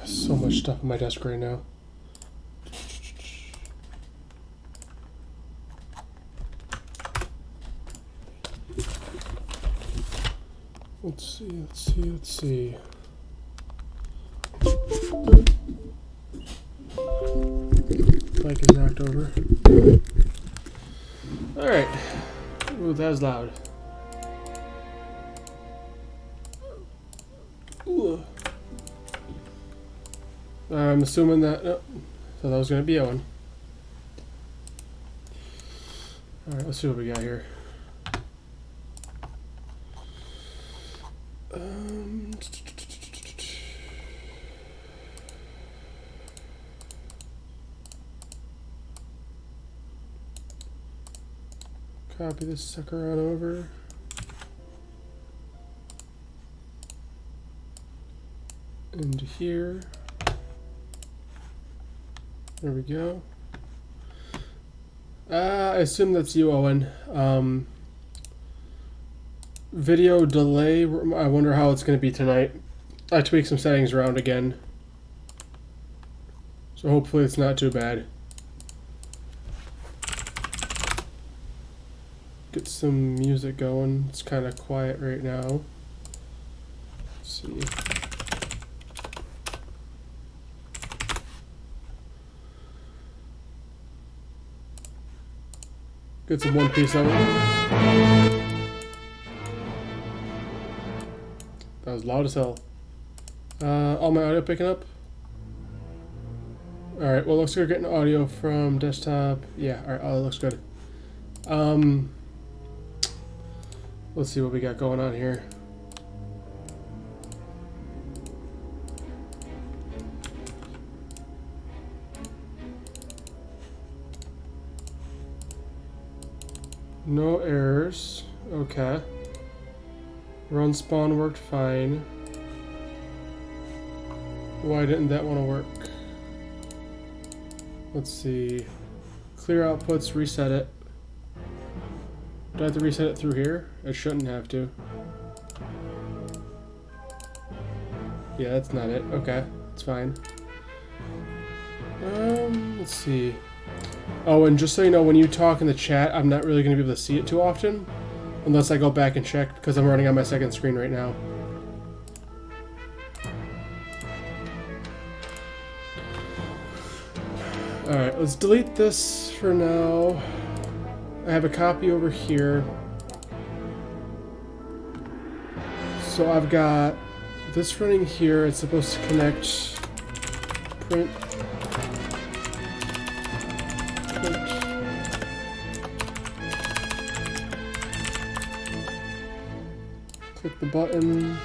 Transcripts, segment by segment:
So much stuff on my desk right now. Let's see. Mic is knocked over. Alright. Ooh, that was loud. Ooh. I'm assuming that... Oh, so that was going to be Owen. Alright, let's see what we got here. Copy this sucker on over. Into here. There we go. I assume that's you, Owen. Video delay. I wonder how it's going to be tonight. I tweaked some settings around again. So hopefully it's not too bad. Get some music going. It's kind of quiet right now. Let's see. Get some One Piece of it. That was loud as hell. All my audio picking up? Alright, well, looks like we're getting audio from desktop. Yeah, alright, that looks good. Let's see what we got going on here. No errors. Okay. Run spawn worked fine. Why didn't that want to work? Let's see. Clear outputs, reset it. Do I have to reset it through here? I shouldn't have to. Yeah, that's not it. Okay, it's fine. Let's see. Oh, and just so you know, when you talk in the chat, I'm not really going to be able to see it too often. Unless I go back and check, because I'm running on my second screen right now. Alright, let's delete this for now. I have a copy over here. So I've got this running here. It's supposed to connect print. Click the button.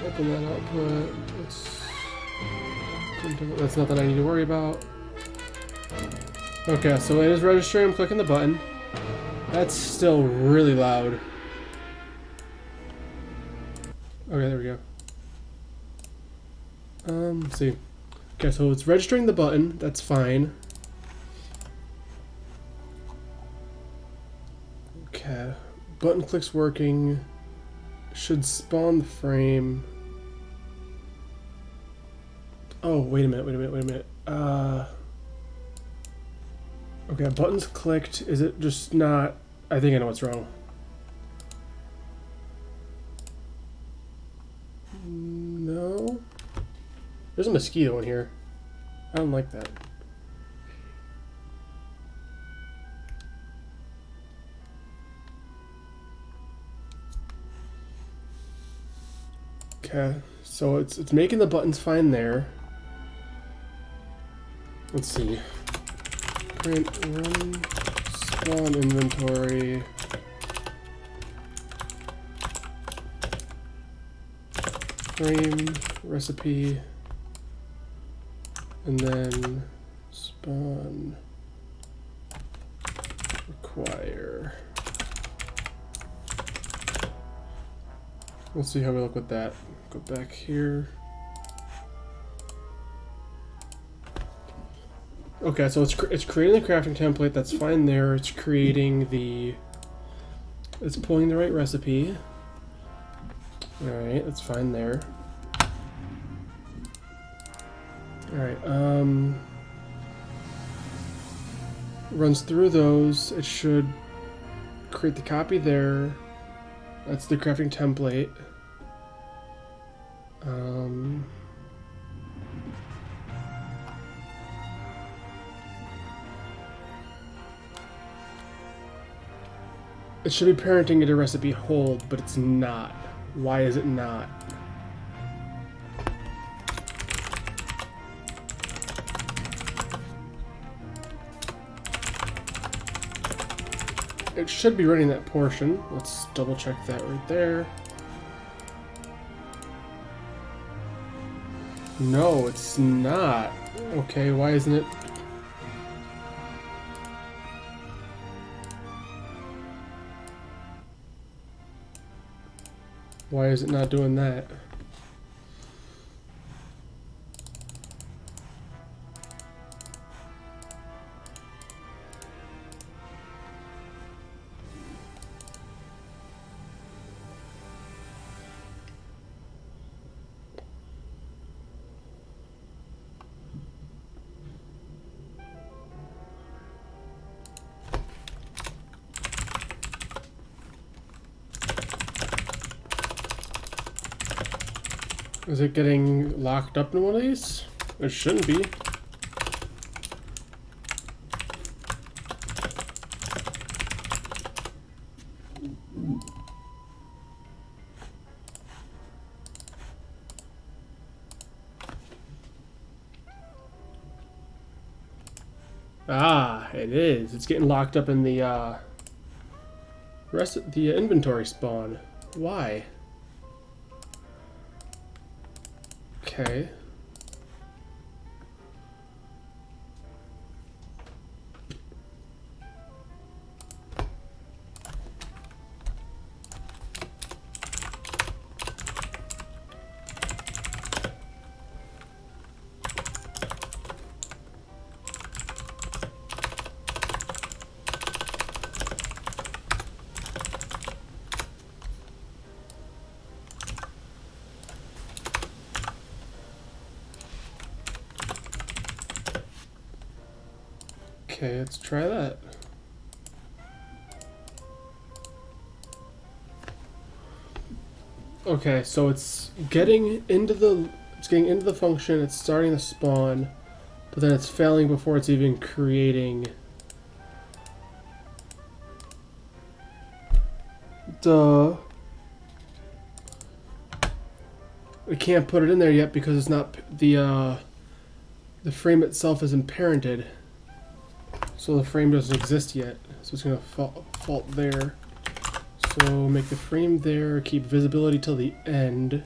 Open that output. That's nothing I need to worry about. Okay, so it is registering. I'm clicking the button. That's still really loud. Okay, there we go. Let's see. Okay, so it's registering the button. That's fine. Okay, button clicks working. Should spawn the frame. Oh, wait a minute. Okay, buttons clicked. Is it just not... I think I know what's wrong. No? There's a mosquito in here. I don't like that. Okay, so it's making the buttons fine there. Let's see. Print run spawn inventory. Frame recipe. And then spawn require. Let's see how we look with that. Go back here. Okay, so it's creating the crafting template. That's fine there. It's creating the It's pulling the right recipe. Alright, that's fine there. Alright, runs through those. It should create the copy there. That's the crafting template. It should be parenting it a recipe hold, but it's not. Why is it not? It should be running that portion. Let's double check that right there. No, it's not. Okay, why isn't it? Why is it not doing that? Is it getting locked up in one of these? It shouldn't be. Ah, it is. It's getting locked up in the rest of the inventory spawn. Why? Okay. Okay, let's try that. Okay, so it's getting into the function, it's starting to spawn, but then it's failing before it's even creating the. We can't put it in there yet because it's not the frame itself isn't parented. So the frame doesn't exist yet, so it's going to fault there. So make the frame there, keep visibility till the end.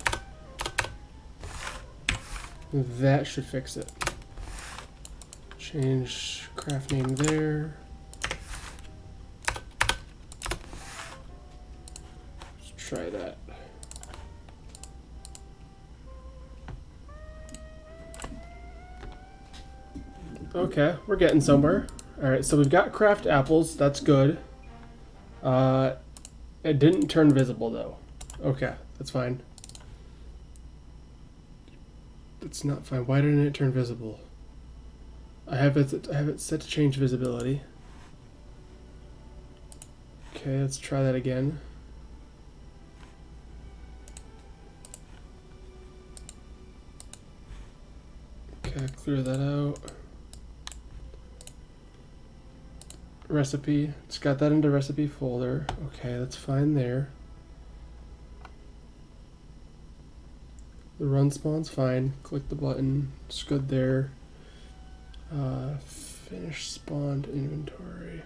That should fix it. Change craft name there. Let's try that. Okay, we're getting somewhere. Alright, so we've got craft apples, that's good. It didn't turn visible though. Okay, that's fine. That's not fine. Why didn't it turn visible? I have it set to change visibility. Okay, let's try that again. Okay, clear that out. Recipe. It's got that into recipe folder. Okay, that's fine there. The run spawn's fine. Click the button. It's good there. Finish spawned inventory.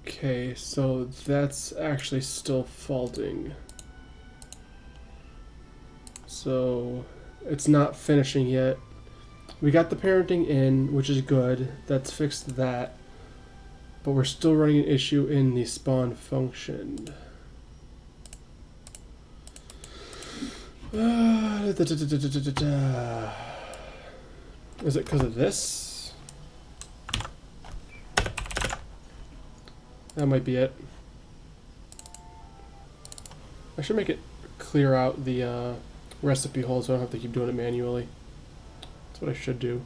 Okay, so that's actually still faulting. So it's not finishing yet. We got the parenting in, which is good. That's fixed that. But we're still running an issue in the spawn function. Is it because of this? That might be it. I should make it clear out the recipe hole so I don't have to keep doing it manually. That's what I should do.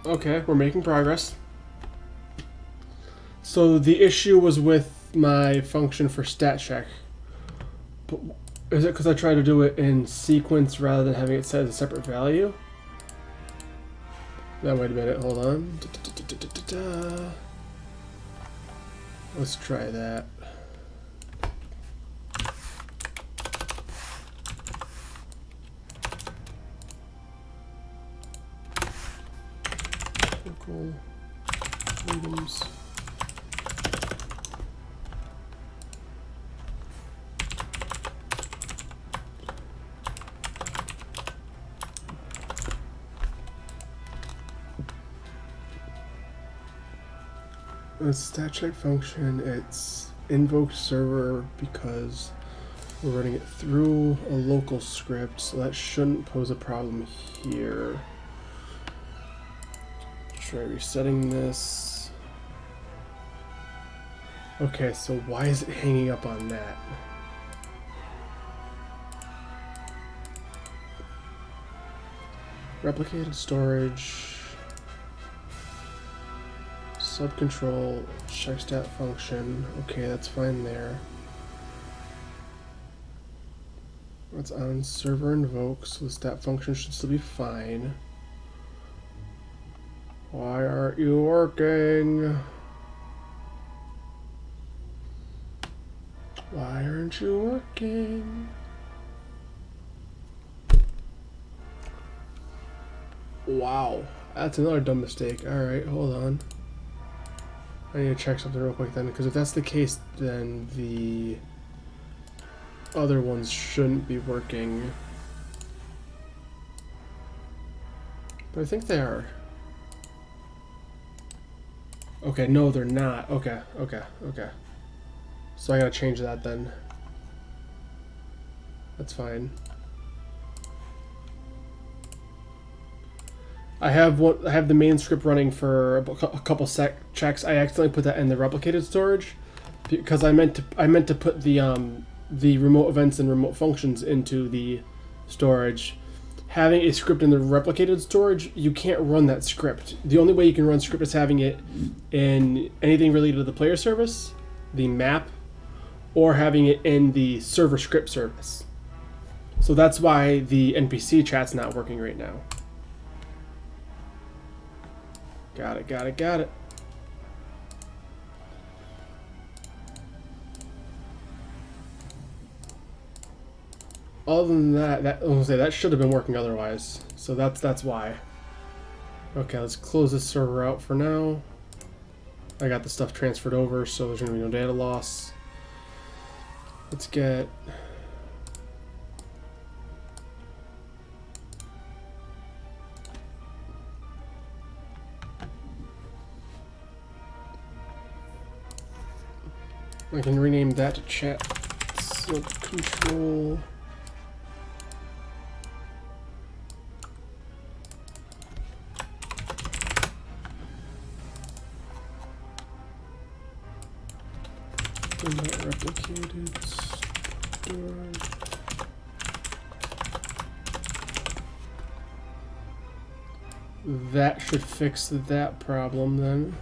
Okay, we're making progress. So the issue was with my function for stat check. But is it because I tried to do it in sequence rather than having it set as a separate value? Now wait a minute, hold on. Let's try that. Local items. The stat check function, it's invoked server because we're running it through a local script, so that shouldn't pose a problem here. Try resetting this. Okay, so why is it hanging up on that? Replicated storage. Subcontrol, check stat function. Okay, that's fine there. That's on server invoke, so the stat function should still be fine. Why aren't you working? Why aren't you working? Wow, that's another dumb mistake. Alright, hold on. I need to check something real quick then, because if that's the case, then the other ones shouldn't be working. But I think they are. Okay, no, they're not. Okay. So I gotta change that then. That's fine. I have the main script running for a couple checks. I accidentally put that in the replicated storage because I meant to put the remote events and remote functions into the storage. Having a script in the replicated storage, you can't run that script. The only way you can run script is having it in anything related to the player service, the map, or having it in the server script service. So that's why the NPC chat's not working right now. Got it. Other than that should have been working otherwise. So that's why. Okay, let's close this server out for now. I got the stuff transferred over, so there's gonna be no data loss. Let's get I can rename that to chat subcontrol. Not replicated storage. That should fix that problem then.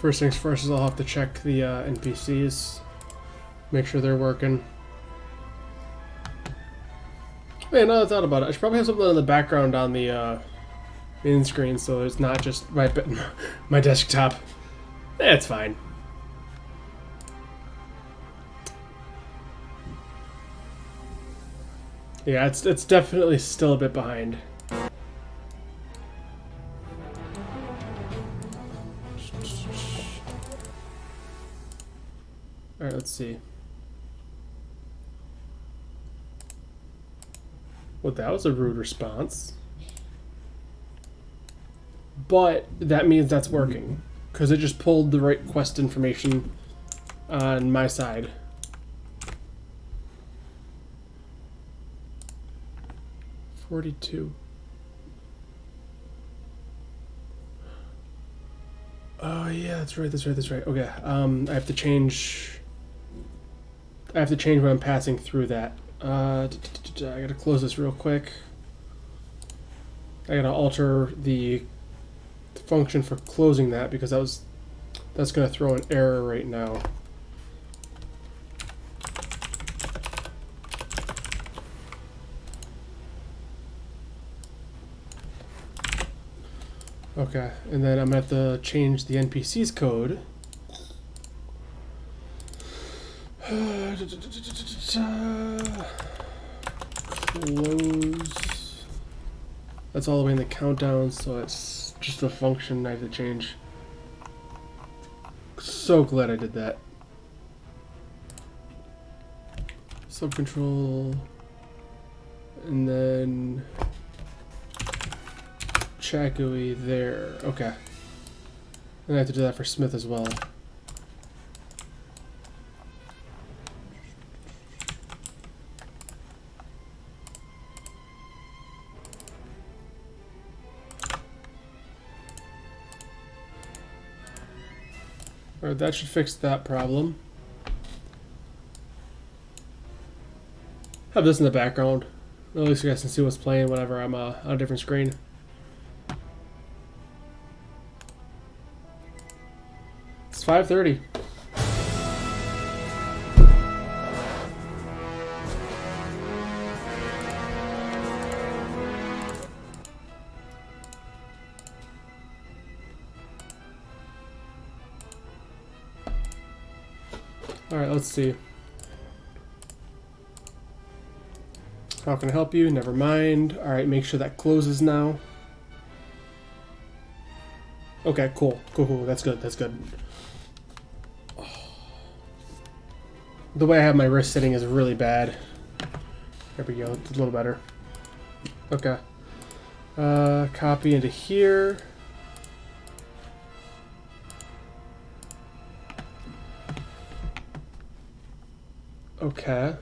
First things first is I'll have to check the NPCs, make sure they're working. Man, no, I thought about it. I should probably have something in the background on the main screen so it's not just my desktop. It's fine. Yeah, it's definitely still a bit behind. Alright, let's see. Well, that was a rude response. But that means that's working, because it just pulled the right quest information on my side. $42. Oh yeah, that's right. Okay, I have to change when I'm passing through that. I gotta close this real quick. I gotta alter the function for closing that because that's gonna throw an error right now. Okay, and then I'm gonna have to change the NPC's code. Close. That's all the way in the countdown, so it's just a function I have to change. So glad I did that. Subcontrol, and then chat GUI there. Okay. And I have to do that for Smith as well. Alright, that should fix that problem. Have this in the background. At least you guys can see what's playing whenever I'm on a different screen. It's 5:30. Alright, let's see. How can I help you? Never mind. Alright, make sure that closes now. Okay, cool. Cool. That's good. The way I have my wrist sitting is really bad. There we go. It's a little better. Okay. Copy into here. Okay.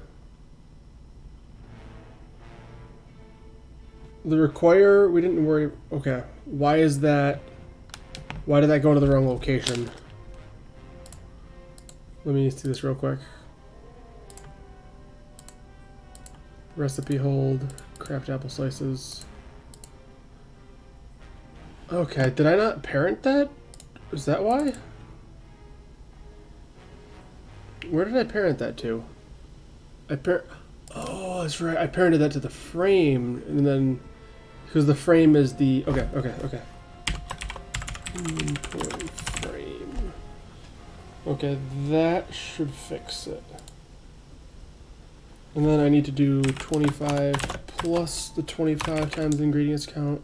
The require, we didn't worry. Okay. Why is that? Why did that go to the wrong location? Let me see this real quick. Recipe hold, craft apple slices. Okay, did I not parent that? Is that why? Where did I parent that to? Oh, that's right. I parented that to the frame, and then because the frame is the okay. Inventory frame. Okay, that should fix it. And then I need to do 25 plus the 25 times the ingredients count.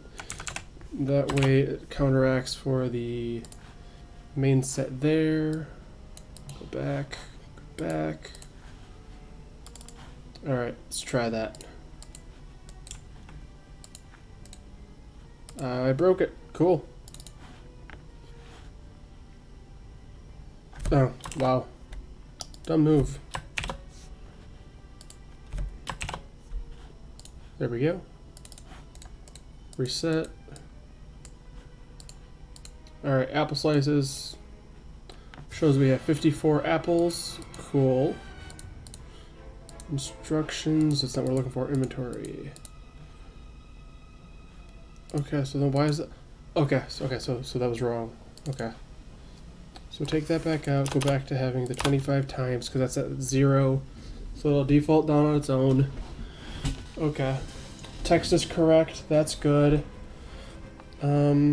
That way it counteracts for the main set there. Go back. Alright, let's try that. I broke it. Cool. Oh, wow. Dumb move. There we go. Reset. Alright, apple slices. Shows we have 54 apples. Cool. Instructions. That's not what we're looking for. Inventory. Okay, so then why is that? Okay, so that was wrong. Okay. So take that back out, go back to having the 25 times, because that's at 0. So it'll default down on its own. Okay. Text is correct, that's good. Yeah.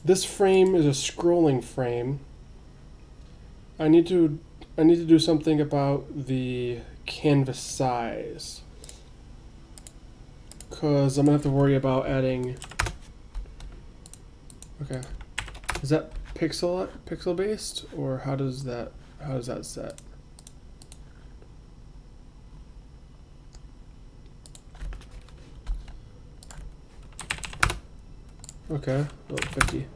This frame is a scrolling frame. I need to do something about the canvas size, because I'm gonna have to worry about adding. Okay, is that pixel based, or how does that set? Okay, 50.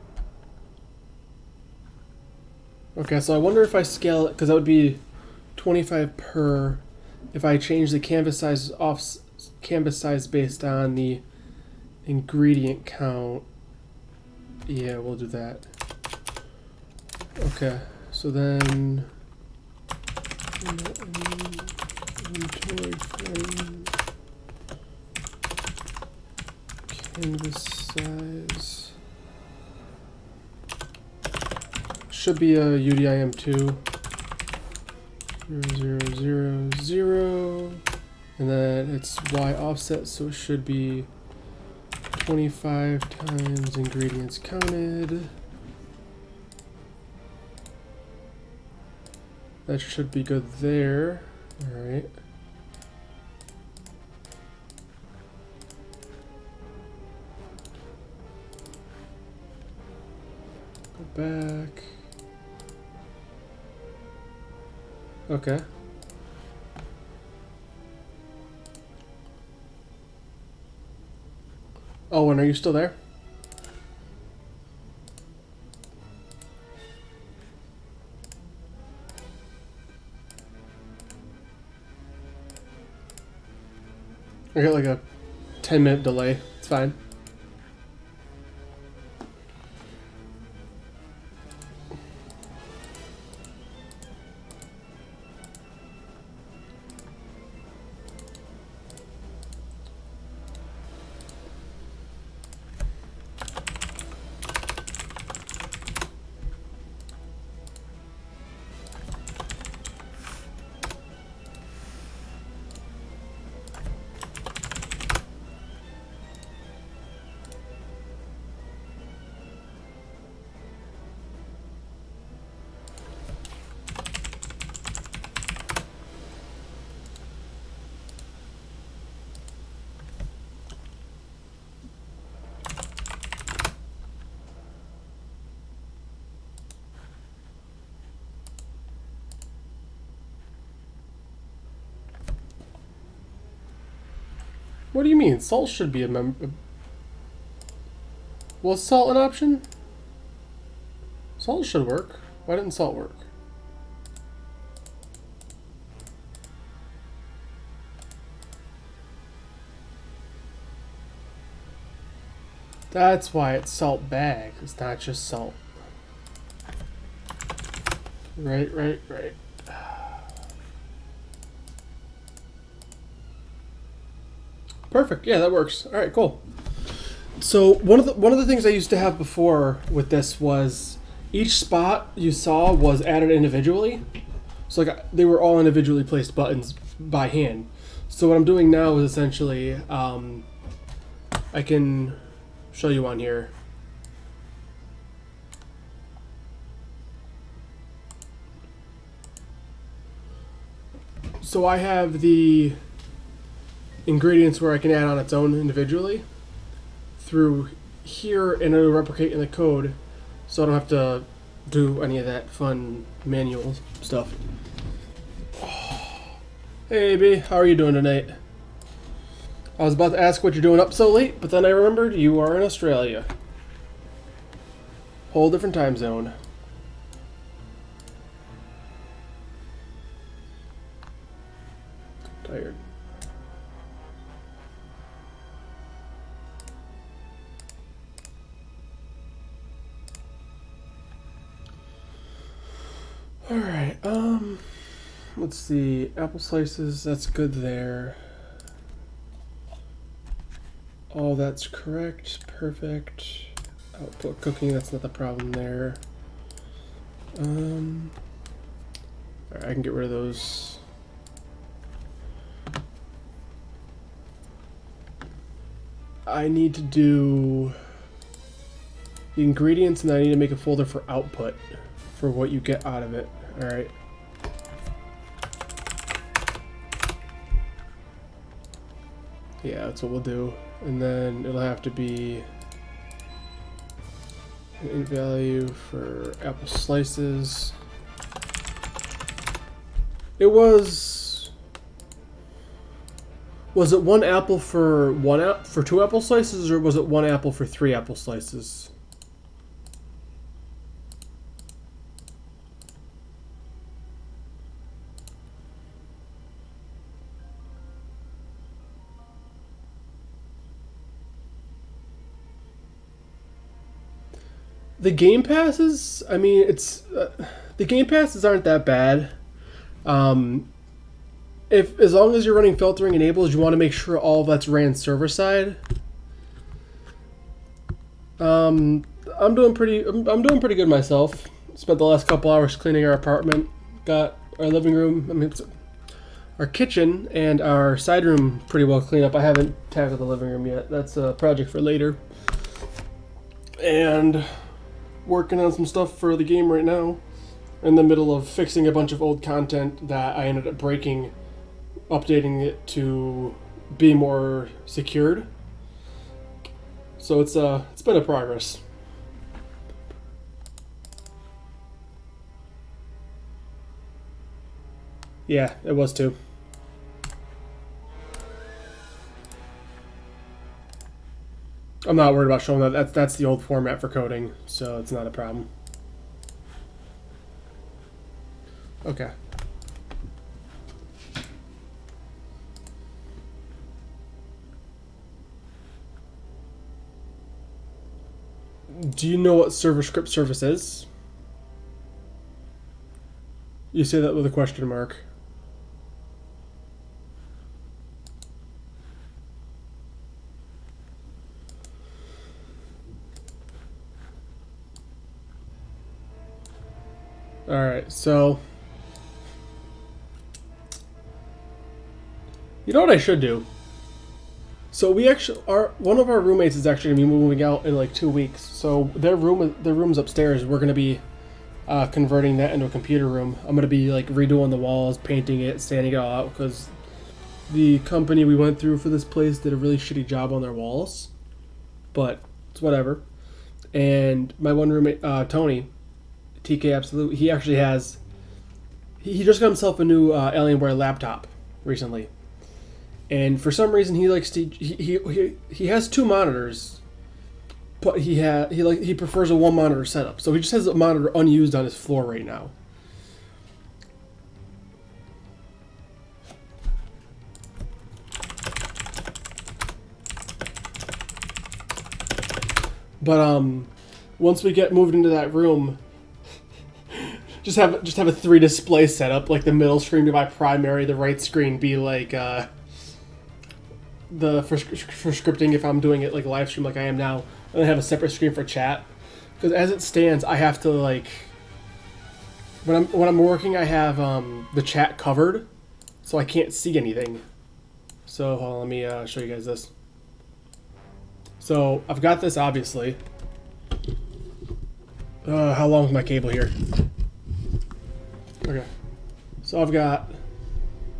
Okay, so I wonder if I scale it, because that would be 25 per. If I change the canvas size based on the ingredient count. Yeah, we'll do that. Okay, so then inventory frame, canvas size should be a UDIM2 0, and then it's Y offset, so it should be 25 times ingredients counted. That should be good there. All right. Go back. Okay. Oh, and are you still there? I got like a 10-minute delay. It's fine. What do you mean? Salt should be a member. Was salt an option? Salt should work. Why didn't salt work? That's why it's salt bag. It's not just salt. Right. Perfect. Yeah, that works. All right, cool. So one of the things I used to have before with this was each spot you saw was added individually. So like they were all individually placed buttons by hand. So what I'm doing now is essentially I can show you on here. So I have the ingredients where I can add on its own individually through here, and it'll replicate in the code, so I don't have to do any of that fun manual stuff. Hey B, how are you doing tonight? I was about to ask what you're doing up so late, but then I remembered you are in Australia. Whole different time zone. Tired. Alright, let's see. Apple slices, that's good there. all that's correct. Perfect. Output cooking, that's not the problem there. Alright, I can get rid of those. I need to do the ingredients, and then I need to make a folder for output for what you get out of it. Alright. Yeah, that's what we'll do. And then it'll have to be an int value for apple slices. It was it one apple for for 2 apple slices, or was it 1 apple for 3 apple slices? The game passes, I mean, it's the game passes aren't that bad. If as long as you're running filtering enabled, you want to make sure all that's ran server side. I'm doing pretty good myself. Spent the last couple hours cleaning our apartment. Got our living room, I mean, our kitchen and our side room pretty well cleaned up. I haven't tackled the living room yet. That's a project for later. And working on some stuff for the game right now. In the middle of fixing a bunch of old content that I ended up breaking, updating it to be more secured. So it's been a progress. Yeah, it was too. I'm not worried about showing that. That's the old format for coding, so it's not a problem. Okay. Do you know what server script service is? You say that with a question mark. Alright, so you know what I should do? So we actually one of our roommates is actually gonna be moving out in like 2 weeks. So their room's upstairs. We're gonna be converting that into a computer room. I'm gonna be like redoing the walls, painting it, sanding it all out, because the company we went through for this place did a really shitty job on their walls. But it's whatever. And my one roommate, Tony, TK Absolute, he actually has. He just got himself a new Alienware laptop recently. And for some reason, he likes to. He has 2 monitors, but he prefers a 1 monitor setup. So he just has a monitor unused on his floor right now. But once we get moved into that room, just have a 3 display setup. Like the middle screen be my primary, the right screen be like. For scripting, if I'm doing it like a live stream like I am now, and I have a separate screen for chat, because as it stands, I have to like when I'm working, I have the chat covered, so I can't see anything. So hold on, let me show you guys this. So I've got this obviously. How long is my cable here? Okay, so I've got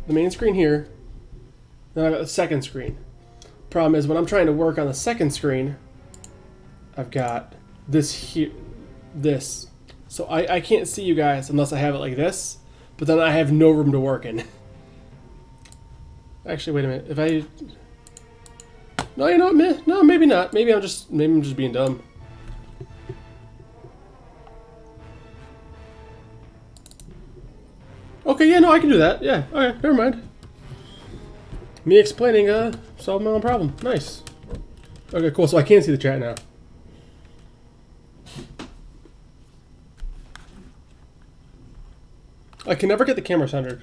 the main screen here. Then I've got the second screen. Problem is, when I'm trying to work on the second screen, I've got this here, this. So I can't see you guys unless I have it like this, but then I have no room to work in. Actually, wait a minute. If I... No, you know what? No, maybe not. Maybe I'm just being dumb. Okay, yeah, no, I can do that. Yeah, okay, never mind. Me explaining solved my own problem. Nice. Okay, cool. So I can see the chat now. I can never get the camera centered.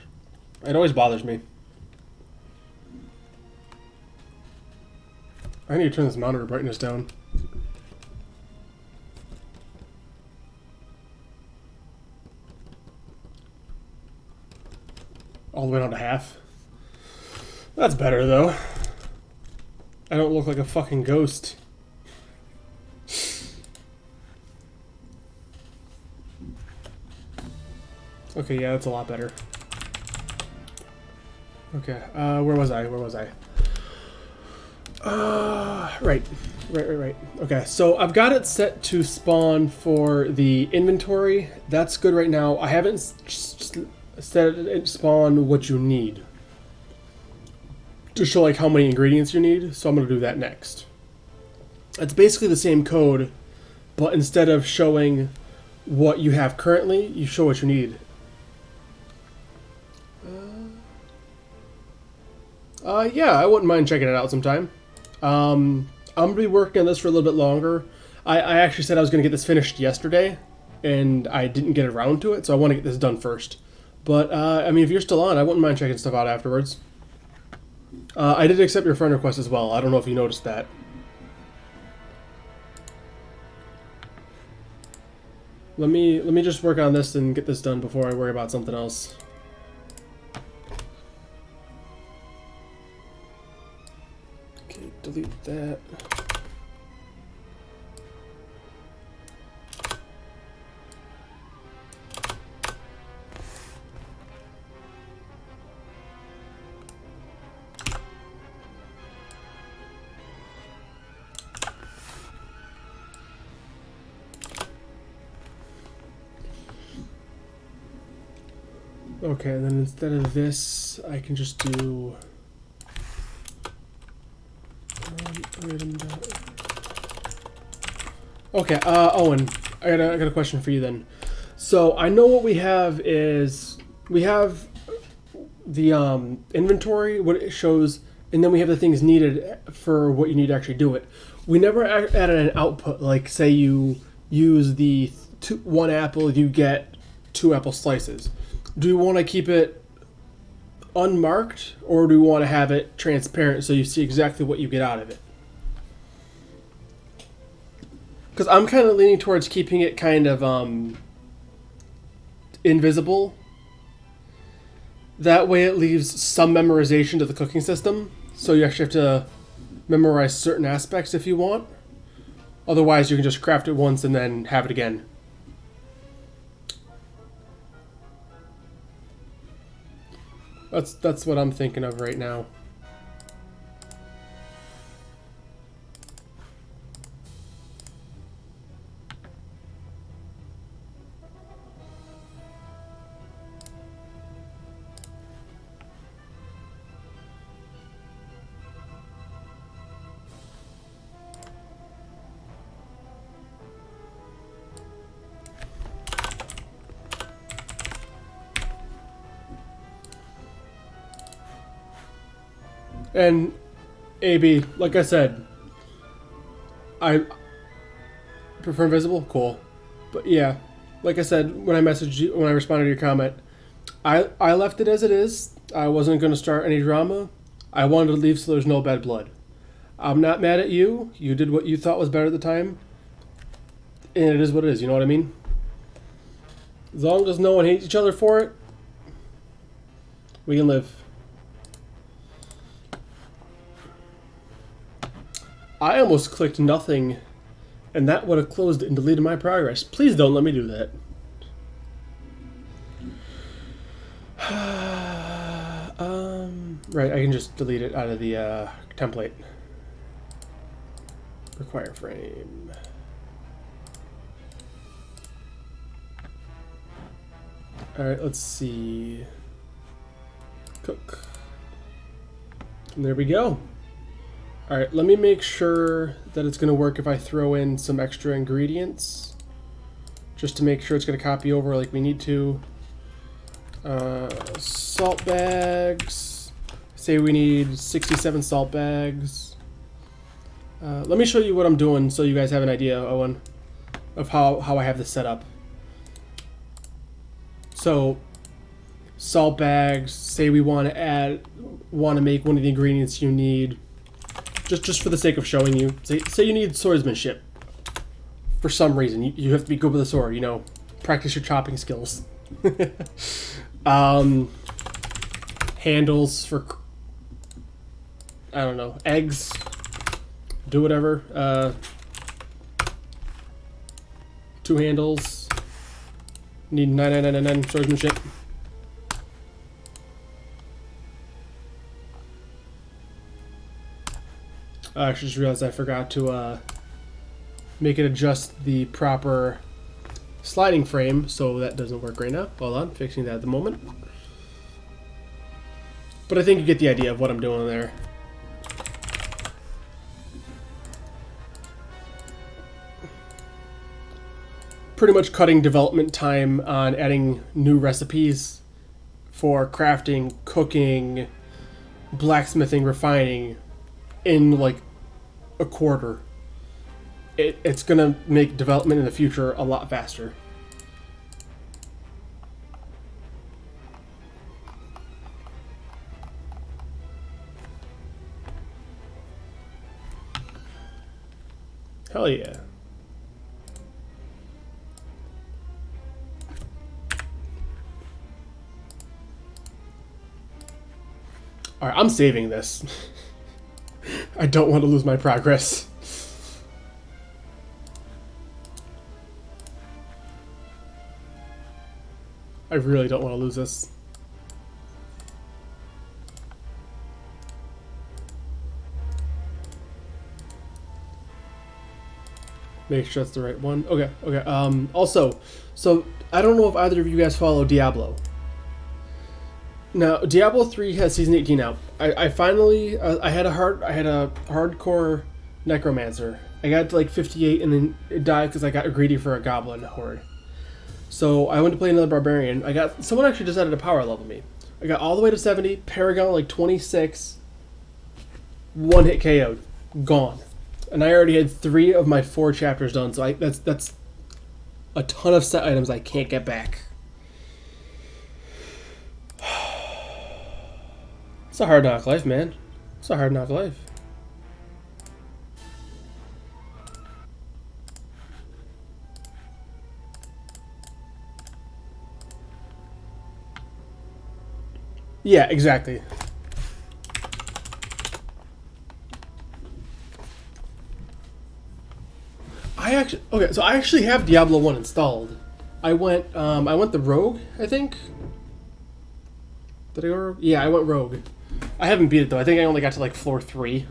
It always bothers me. I need to turn this monitor brightness down. All the way down to half. That's better, though. I don't look like a fucking ghost. Okay, yeah, that's a lot better. Okay, where was I? Right. Okay, so I've got it set to spawn for the inventory. That's good right now. I haven't set it to spawn what you need. To show like how many ingredients you need, so I'm gonna do that next. It's basically the same code, but instead of showing what you have currently, you show what you need. Yeah, I wouldn't mind checking it out sometime. I'm gonna be working on this for a little bit longer. I actually said I was gonna get this finished yesterday, and I didn't get around to it, so I want to get this done first. But I mean, if you're still on, I wouldn't mind checking stuff out afterwards. I did accept your friend request as well. I don't know if you noticed that. Let me just work on this and get this done before I worry about something else. Okay, delete that. Okay, then instead of this, I can just do okay, Owen, I got a question for you then. So I know what we have is we have the inventory, what it shows, and then we have the things needed for what you need to actually do it. We never added an output, like say you use the one apple, you get 2 apple slices. Do you want to keep it unmarked, or do you want to have it transparent so you see exactly what you get out of it? Because I'm kind of leaning towards keeping it kind of invisible. That way it leaves some memorization to the cooking system, so you actually have to memorize certain aspects if you want. Otherwise, you can just craft it once and then have it again. That's what I'm thinking of right now. And AB, like I said, I prefer invisible. Cool, but yeah, like I said, when I messaged you, when I responded to your comment, I left it as it is. I wasn't going to start any drama. I wanted to leave so there's no bad blood. I'm not mad at you. You did what you thought was better at the time, and it is what it is. You know what I mean? As long as no one hates each other for it, we can live. I almost clicked nothing, and that would have closed it and deleted my progress. Please don't let me do that. Right, I can just delete it out of the template. Require frame. Alright, let's see. Cook. And there we go. Alright, let me make sure that it's going to work if I throw in some extra ingredients. Just to make sure it's going to copy over like we need to. Salt bags. Say we need 67 salt bags. Let me show you what I'm doing so you guys have an idea, Owen, of how I have this set up. So, salt bags, say we want to make one of the ingredients you need. just for the sake of showing you. Say you need swordsmanship. For some reason, you have to be good with a sword. You know, practice your chopping skills. Handles for, I don't know, eggs. Do whatever. 2 handles. Need 9999 swordsmanship. I actually just realized I forgot to make it adjust the proper sliding frame, so that doesn't work right now. Hold on, fixing that at the moment. But I think you get the idea of what I'm doing there. Pretty much cutting development time on adding new recipes for crafting, cooking, blacksmithing, refining in like a quarter. It's gonna make development in the future a lot faster. Hell yeah. Alright, I'm saving this. I don't want to lose my progress. I really don't want to lose this. Make sure that's the right one. Okay, okay. Also, so I don't know if either of you guys follow Diablo. Now, Diablo 3 has Season 18 out. I finally, I had a hardcore necromancer. I got to like 58 and then it died because I got greedy for a goblin horde. So I went to play another barbarian. Someone actually decided to power level me. I got all the way to 70, Paragon like 26, 1-hit KO'd, gone. And I already had 3 of my 4 chapters done, so that's a ton of set items I can't get back. It's a hard knock life, man. It's a hard knock life. Yeah, exactly. So I actually have Diablo 1 installed. I went the Rogue, I think. Did I go Rogue? Yeah, I went Rogue. I haven't beat it though. I think I only got to like floor 3.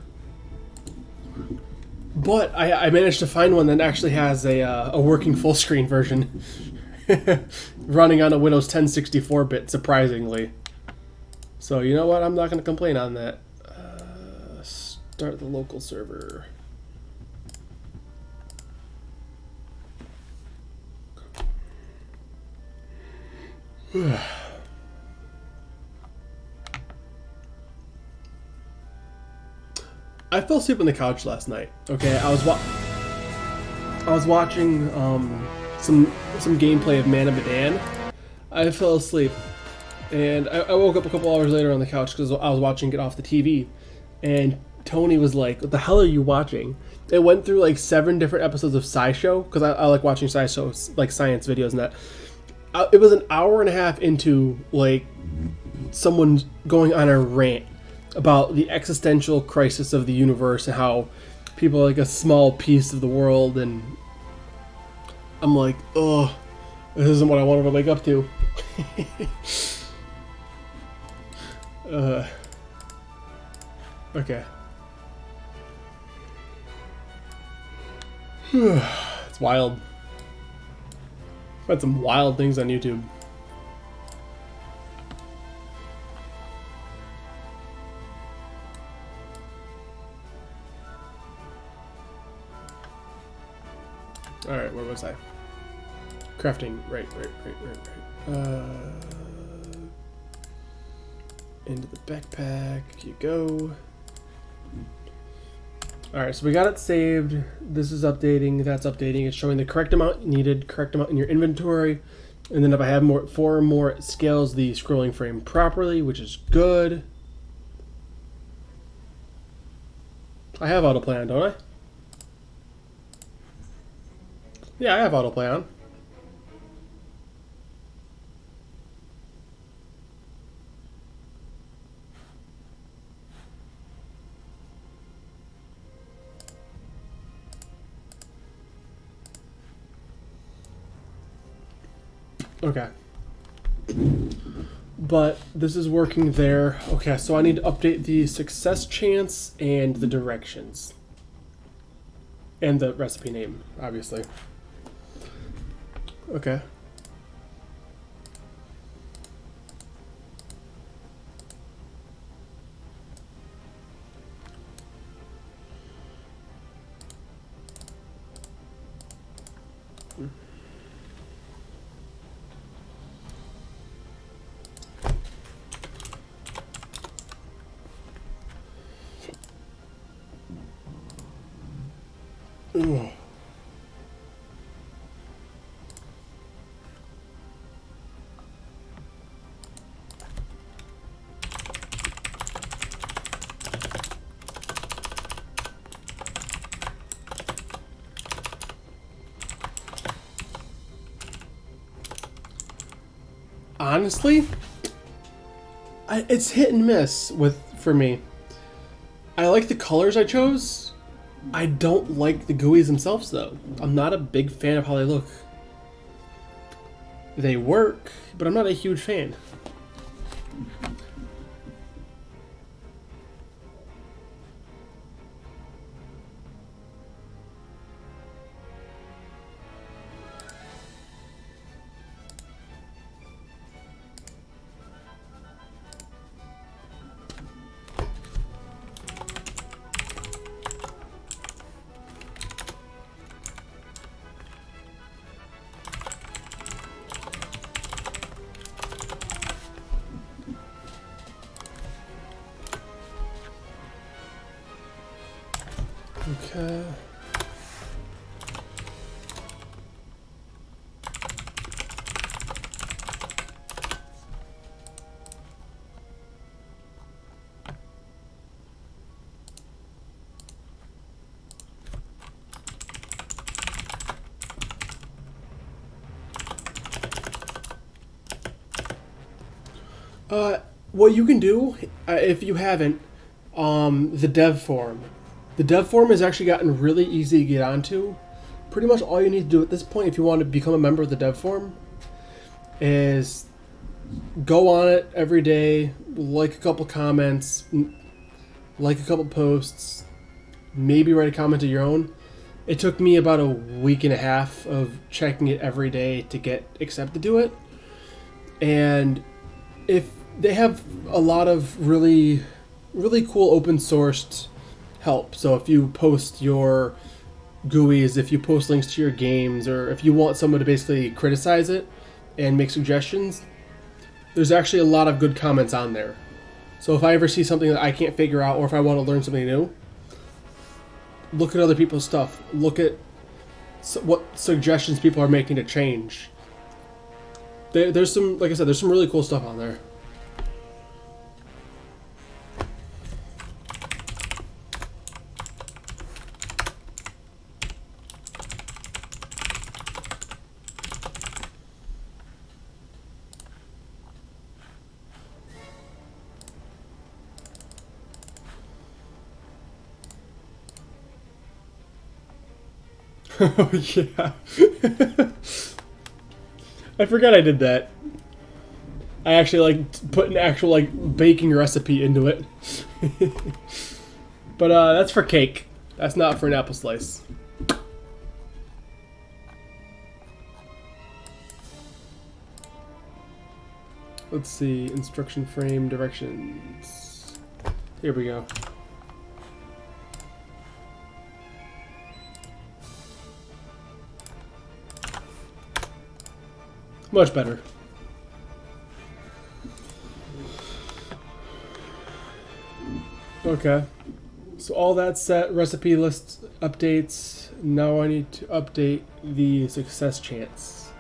But I managed to find one that actually has a working full screen version, running on a Windows 10 64-bit, surprisingly. So you know what? I'm not going to complain on that. Start the local server. I fell asleep on the couch last night. Okay, I was watching some gameplay of Man of Medan. I fell asleep, and I woke up a couple hours later on the couch because I was watching it off the TV, and Tony was like, "What the hell are you watching?" It went through like 7 different episodes of SciShow because I like watching SciShow, like science videos and that. It was an hour and a half into like someone going on a rant about the existential crisis of the universe and how people are like a small piece of the world, and I'm like, oh, this isn't what I wanted to wake up to. Okay. It's wild. I've had some wild things on YouTube. Alright, where was I? Crafting. Right. Into the backpack you go. Alright, so we got it saved. This is updating, that's updating. It's showing the correct amount needed, correct amount in your inventory. And then if I have 4 more, it scales the scrolling frame properly, which is good. I have autoplay on, don't I? Yeah, I have autoplay on. Okay. But this is working there. Okay, so I need to update the success chance and the directions. And the recipe name, obviously. Okay. Ugh. Honestly, it's hit and miss for me. I like the colors I chose. I don't like the GUIs themselves, though. I'm not a big fan of how they look. They work, but I'm not a huge fan. Okay. What you can do, if you haven't, the dev forum. The dev forum has actually gotten really easy to get onto. Pretty much all you need to do at this point, if you want to become a member of the dev forum, is go on it every day, like a couple comments, like a couple posts, maybe write a comment of your own. It took me about a week and a half of checking it every day to get accepted to it. And if they have a lot of really cool open sourced help. So if you post your GUIs, if you post links to your games, or if you want someone to basically criticize it and make suggestions, there's actually a lot of good comments on there. So if I ever see something that I can't figure out, or if I want to learn something new, look at other people's stuff. Look at what suggestions people are making to change. There's some, like I said, there's some really cool stuff on there. Oh yeah. I forgot I did that. I actually put an actual baking recipe into it. But that's for cake. That's not for an apple slice. Let's see, instruction frame directions. Here we go. Much better. Okay. So all that set, recipe list updates. Now I need to update the success chance.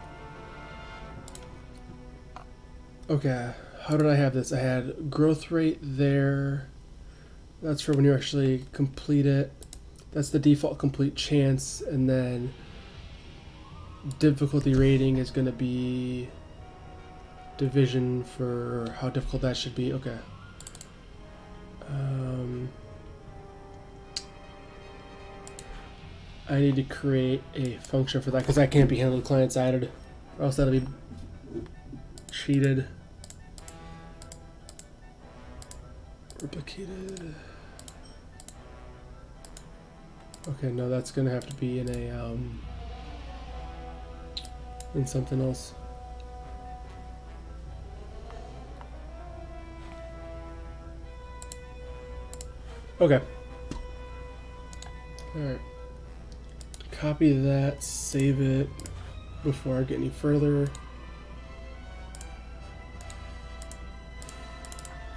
Okay. How did I have this? I had growth rate there. That's for when you actually complete it. That's the default complete chance, and then difficulty rating is going to be division for how difficult that should be. Okay. I need to create a function for that because that can't be handled client-sided, or else that'll be cheated. Replicated. Okay, no, that's gonna have to be in a in something else. Okay. All right. Copy that, save it before I get any further.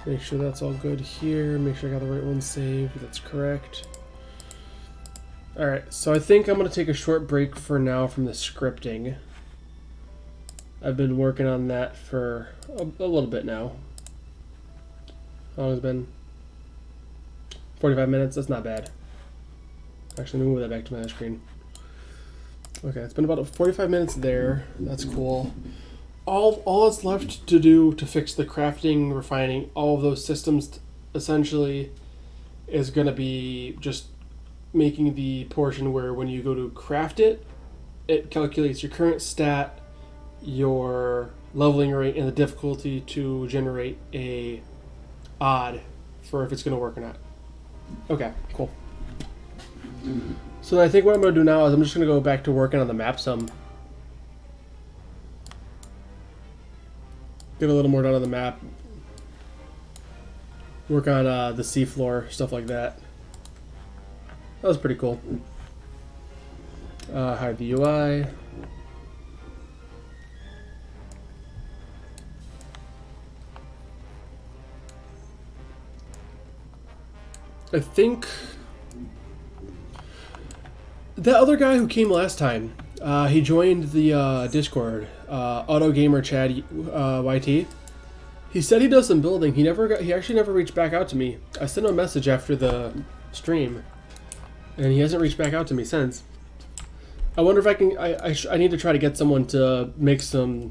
Make sure that's all good here. Make sure I got the right one saved. That's correct. Alright, so I think I'm going to take a short break for now from the scripting. I've been working on that for a little bit now. How long has it been? 45 minutes? That's not bad. Actually, let me move that back to my screen. Okay, it's been about 45 minutes there. That's cool. All that's left to do to fix the crafting, refining, all of those systems essentially is going to be just making the portion where when you go to craft it, it calculates your current stat, your leveling rate, and the difficulty to generate a odd for if it's going to work or not. Okay, cool. So I think what I'm going to do now is I'm just going to go back to working on the map some. Get a little more done on the map. Work on the seafloor, stuff like that. That was pretty cool. Hide the UI. I think that other guy who came last time, he joined the Discord, Auto Gamer Chad YT. He said he does some building. He actually never reached back out to me. I sent him a message after the stream, and he hasn't reached back out to me since. I wonder if I can. I need to try to get someone to make some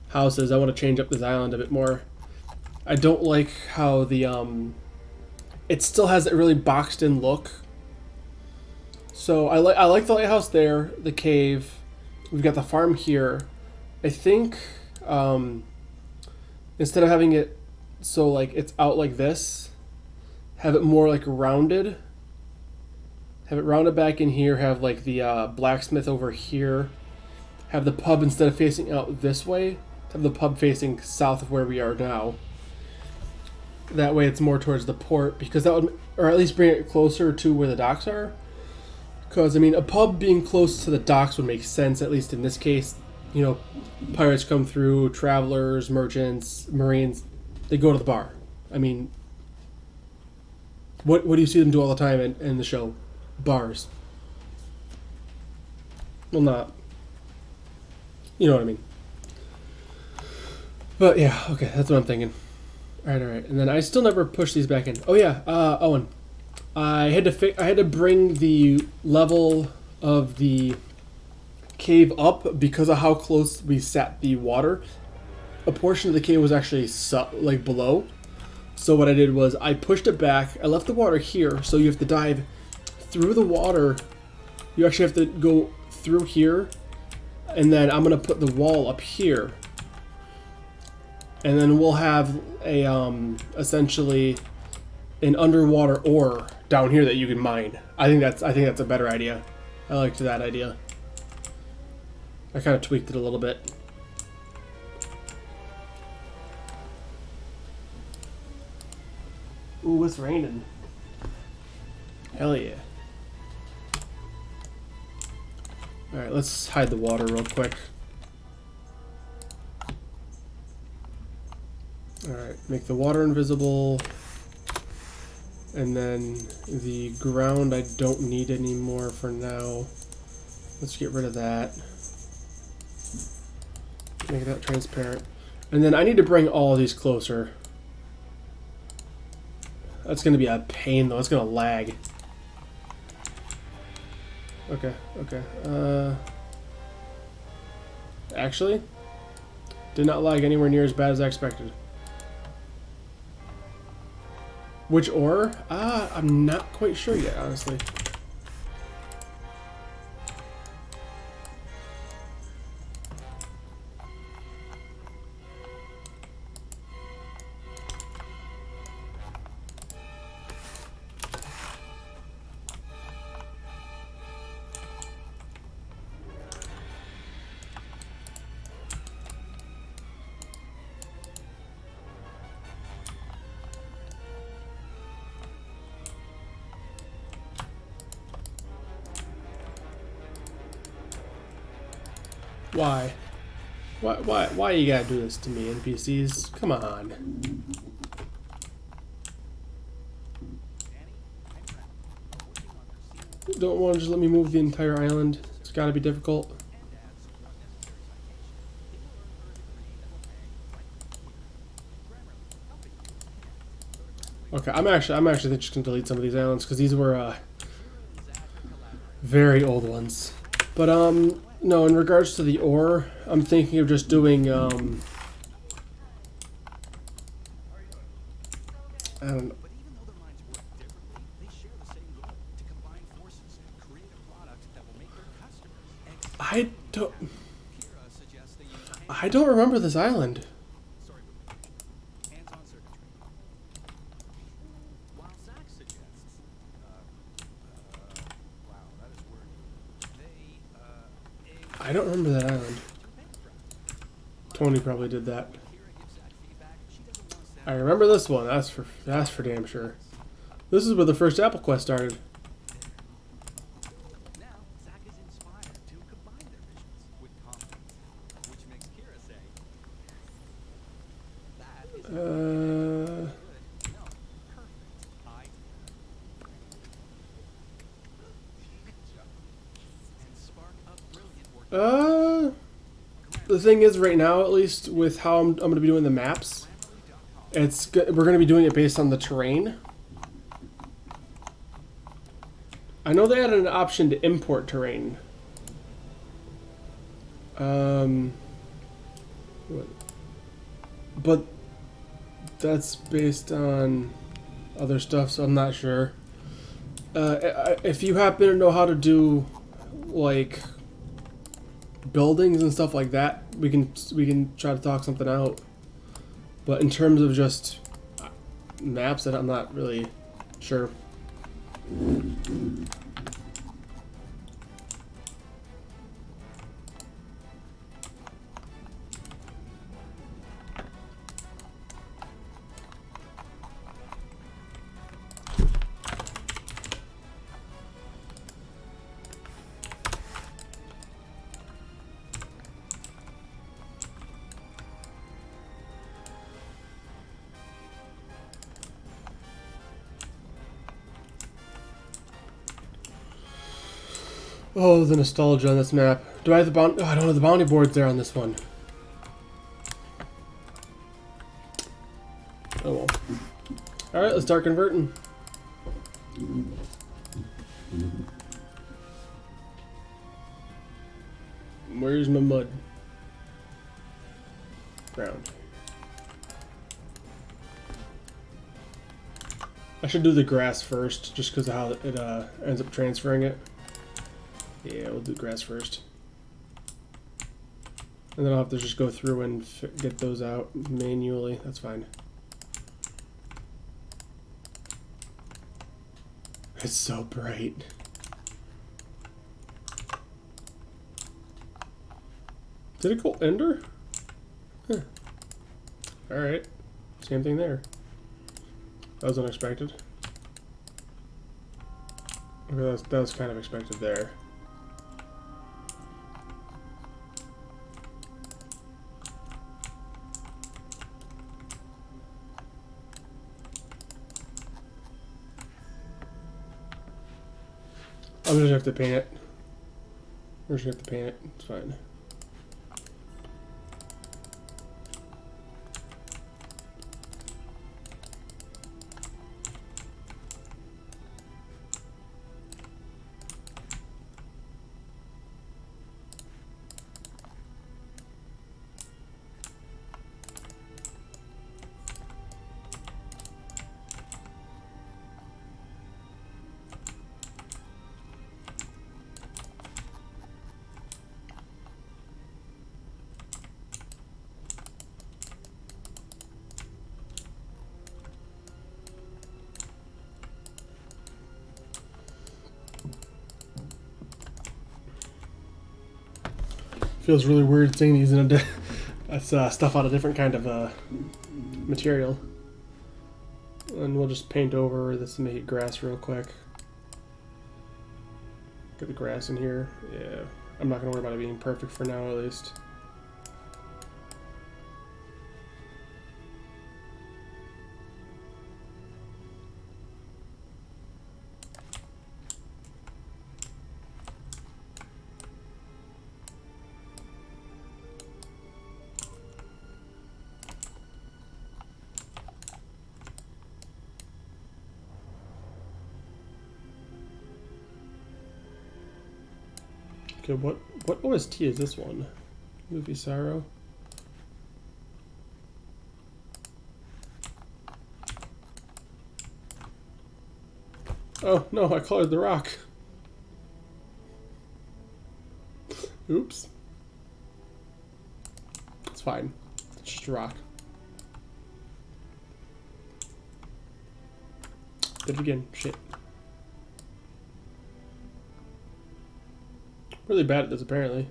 houses. I want to change up this island a bit more. I don't like how the it still has that really boxed in look. So I like the lighthouse there, the cave. We've got the farm here. I think instead of having it so like it's out like this, have it more like rounded. Have it rounded back in here. Have like the blacksmith over here. Have the pub, instead of facing out this way, have the pub facing south of where we are now. That way it's more towards the port, because that would, or at least bring it closer to where the docks are. Because, I mean, a pub being close to the docks would make sense, at least in this case. You know, pirates come through, travelers, merchants, marines, they go to the bar. I mean, what do you see them do all the time in the show? Bars. Well, not. You know what I mean. But, yeah, okay, that's what I'm thinking. Alright. And then I still never pushed these back in. Oh, yeah, Owen. I had to bring the level of the cave up because of how close we sat the water. A portion of the cave was actually like below. So what I did was I pushed it back. I left the water here, so you have to dive through the water. You actually have to go through here, and then I'm gonna put the wall up here, and then we'll have a essentially an underwater ore down here that you can mine. I think that's a better idea. I liked that idea. I kind of tweaked it a little bit. Ooh, it's raining. Hell yeah. Alright, let's hide the water real quick. Alright, make the water invisible. And then the ground I don't need anymore for now. Let's get rid of that. Make that transparent. And then I need to bring all of these closer. That's gonna be a pain though. It's gonna lag. Okay, okay. Actually, did not lag anywhere near as bad as I expected. Which ore? I'm not quite sure yet, honestly. Why? Why you gotta do this to me, NPCs? Come on. Don't want to just let me move the entire island. It's gotta be difficult. Okay, I'm actually just gonna delete some of these islands because these were very old ones. But no, in regards to the ore, I'm thinking of just doing I don't know. I don't remember this island. I don't remember that island. Tony probably did that. I remember this one. That's for damn sure. This is where the first Apple Quest started. The thing is, right now, at least with how I'm going to be doing the maps, we're going to be doing it based on the terrain. I know they added an option to import terrain. But that's based on other stuff, so I'm not sure. If you happen to know how to do, like, buildings and stuff like that, we can try to talk something out. But in terms of just maps, I'm not really sure. Oh, the nostalgia on this map. Do I have the bounty? Oh, I don't have the bounty boards there on this one. Oh well. Alright, let's start converting. Where's my mud? Ground. I should do the grass first, just because of how it ends up transferring it. Yeah, we'll do grass first. And then I'll have to just go through and get those out manually. That's fine. It's so bright. Did it go ender? Huh. Alright. Same thing there. That was unexpected. Okay, that was kind of expected there. I'm just gonna have to paint it. We're just gonna have to paint it. It's fine. Feels really weird seeing these in a that's stuff out of different kind of material. And we'll just paint over this to make it grass real quick. Get the grass in here. Yeah, I'm not gonna worry about it being perfect for now, at least. Okay, what OST is this one? Movie Sorrow? Oh, no, I colored the rock. Oops. It's fine. It's just a rock. Did it again. Shit. Really bad at this, apparently.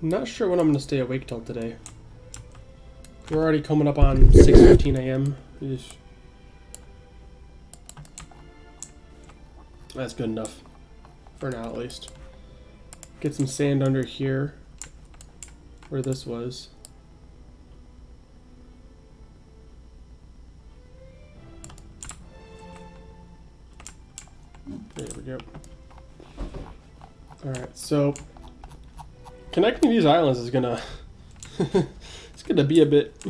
I'm not sure when I'm going to stay awake till today. We're already coming up on 6:15 a.m. That's good enough. For now, at least. Get some sand under here. Where this was. There we go. Alright, so connecting these islands is gonna it's gonna be a bit.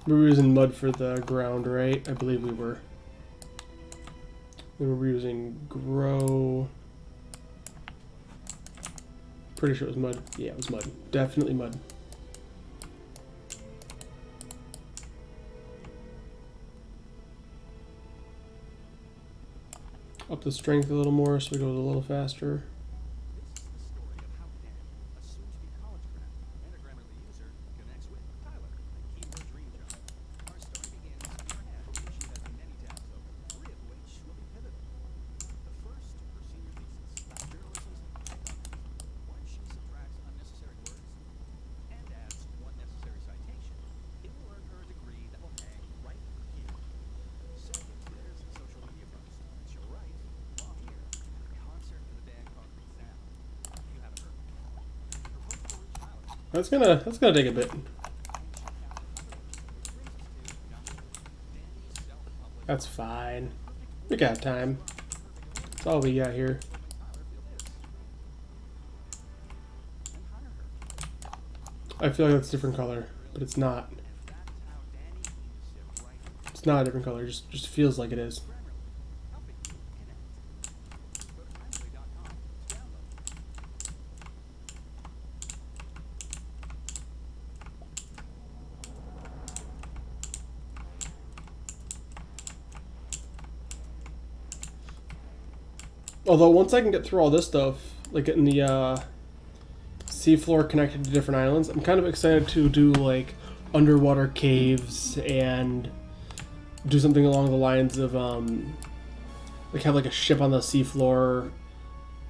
We were using mud for the ground, right? I believe we were. We were using grow. Pretty sure it was mud. Yeah, it was mud. Definitely mud. Up the strength a little more so it goes a little faster. That's gonna take a bit. That's fine. We got time. That's all we got here. I feel like that's a different color, but it's not. It's not a different color. It just feels like it is. Although once I can get through all this stuff, like getting the seafloor connected to different islands, I'm kind of excited to do like underwater caves and do something along the lines of like have like a ship on the seafloor,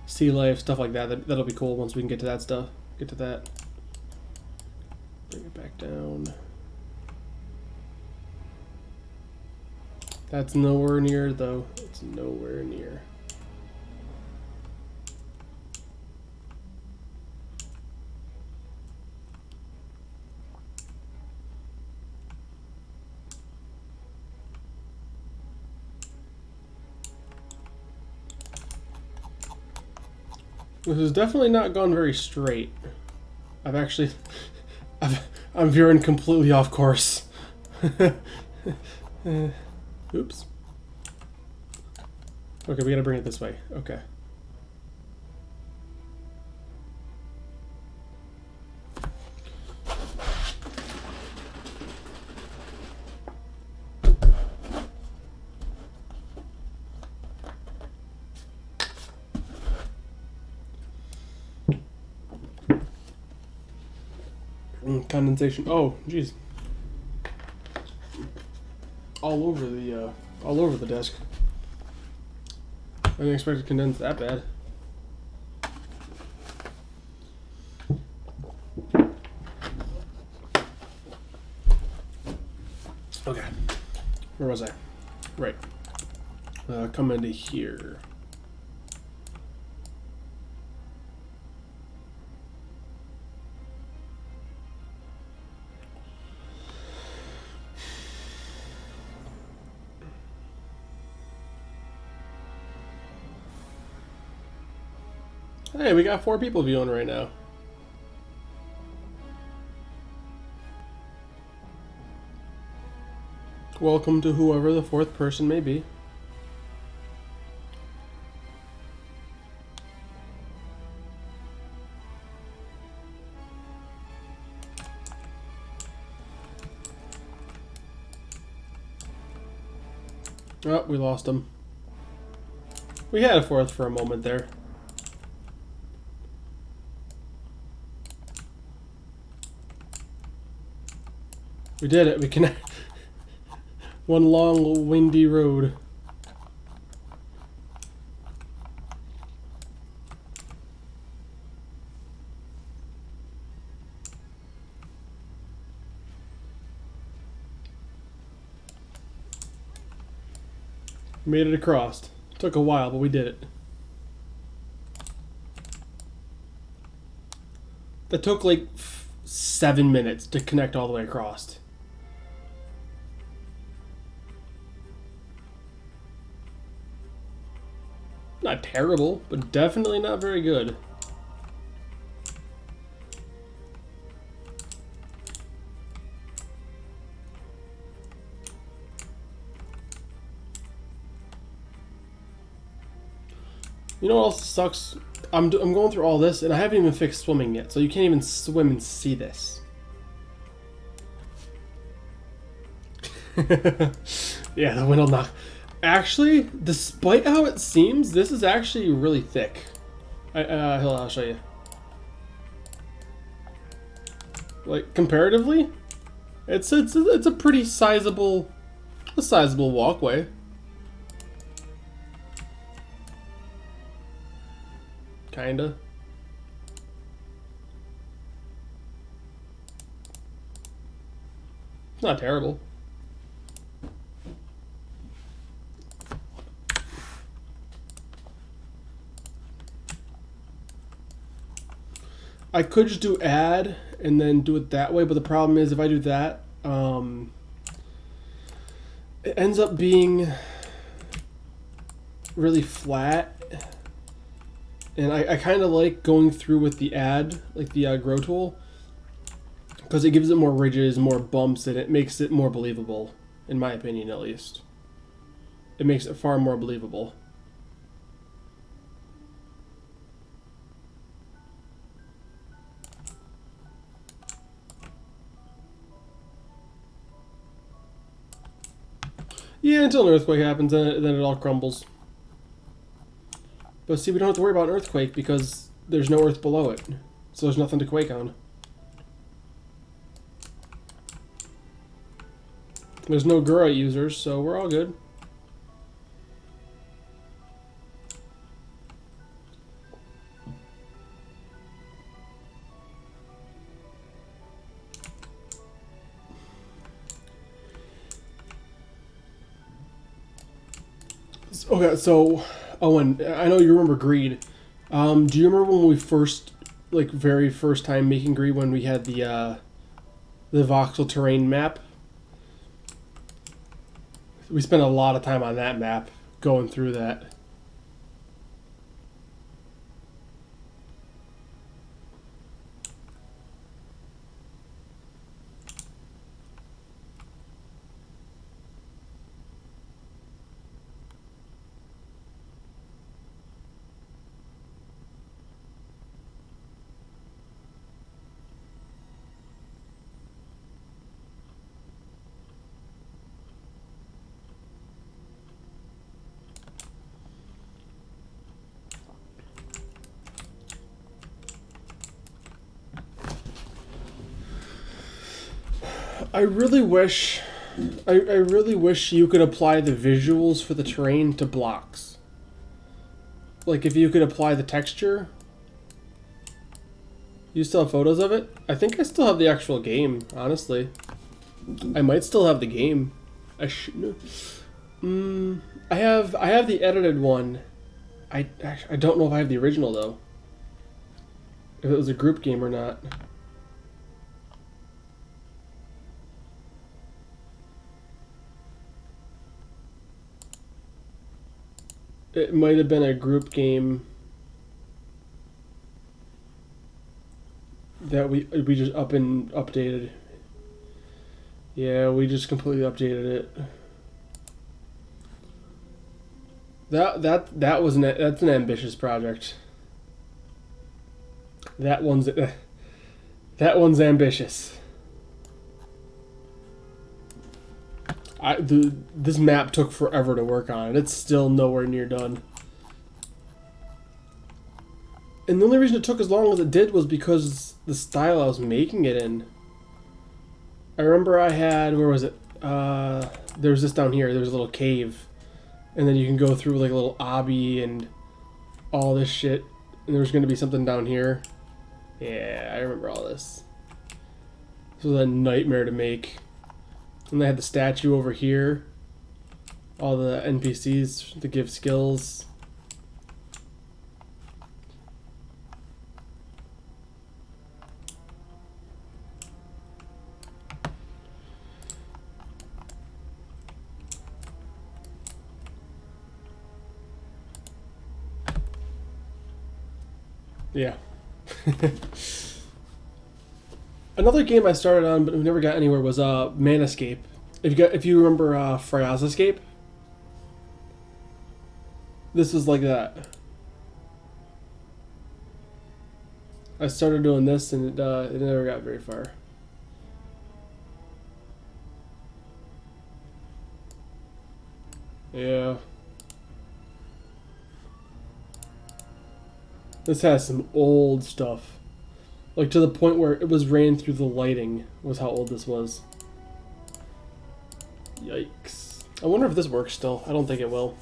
sea life, stuff like that. That'll be cool once we can get to that stuff. Get to that. Bring it back down. That's nowhere near though. It's nowhere near. This has definitely not gone very straight. I'm veering completely off course. Oops. Okay, we gotta bring it this way. Okay. Condensation. Oh, jeez. All over the desk. I didn't expect it to condense that bad. Okay. Where was I? Right. Come into here. Hey, we got 4 people viewing right now. Welcome to whoever the 4th person may be. Oh, we lost him. We had a 4th for a moment there. We did it. We can. One long, windy road. Made it across. Took a while, but we did it. That took like 7 minutes to connect all the way across. Not terrible, but definitely not very good. You know what else sucks? I'm going through all this, and I haven't even fixed swimming yet, so you can't even swim and see this. Yeah, the wind will knock. Actually, despite how it seems, this is actually really thick. I'll show you. Like comparatively, it's a pretty sizable walkway. Kinda. It's not terrible. I could just do add and then do it that way, but the problem is if I do that, it ends up being really flat. And I kind of like going through with the add, like the grow tool, because it gives it more ridges, more bumps, and it makes it more believable, in my opinion at least. It makes it far more believable. Yeah, until an earthquake happens, then it all crumbles. But see, we don't have to worry about an earthquake because there's no earth below it. So there's nothing to quake on. There's no Gura users, so we're all good. Okay, so Owen, I know you remember greed. Do you remember when we first, like, very first time making greed when we had the voxel terrain map? We spent a lot of time on that map, going through that. I really wish I really wish you could apply the visuals for the terrain to blocks. Like if you could apply the texture. You still have photos of it? I think I still have the actual game, honestly. I might still have the game. I should. I have the edited one. I don't know if I have the original though. If it was a group game or not. It might have been a group game that we just updated. Yeah, we just completely updated it. That was that's an ambitious project. That one's ambitious. This map took forever to work on. It's still nowhere near done. And the only reason it took as long as it did was because the style I was making it in. I remember I had, where was it? There was this down here. There was a little cave. And then you can go through like a little obby and all this shit. And there was going to be something down here. Yeah, I remember all this. This was a nightmare to make. And they had the statue over here. All the NPCs to give skills. Yeah. Another game I started on but we never got anywhere was Manescape. If you remember Frya's Escape, this was like that. I started doing this and it never got very far. Yeah. This has some old stuff. Like to the point where it was ran through the lighting was how old this was. Yikes. I wonder if this works still. I don't think it will.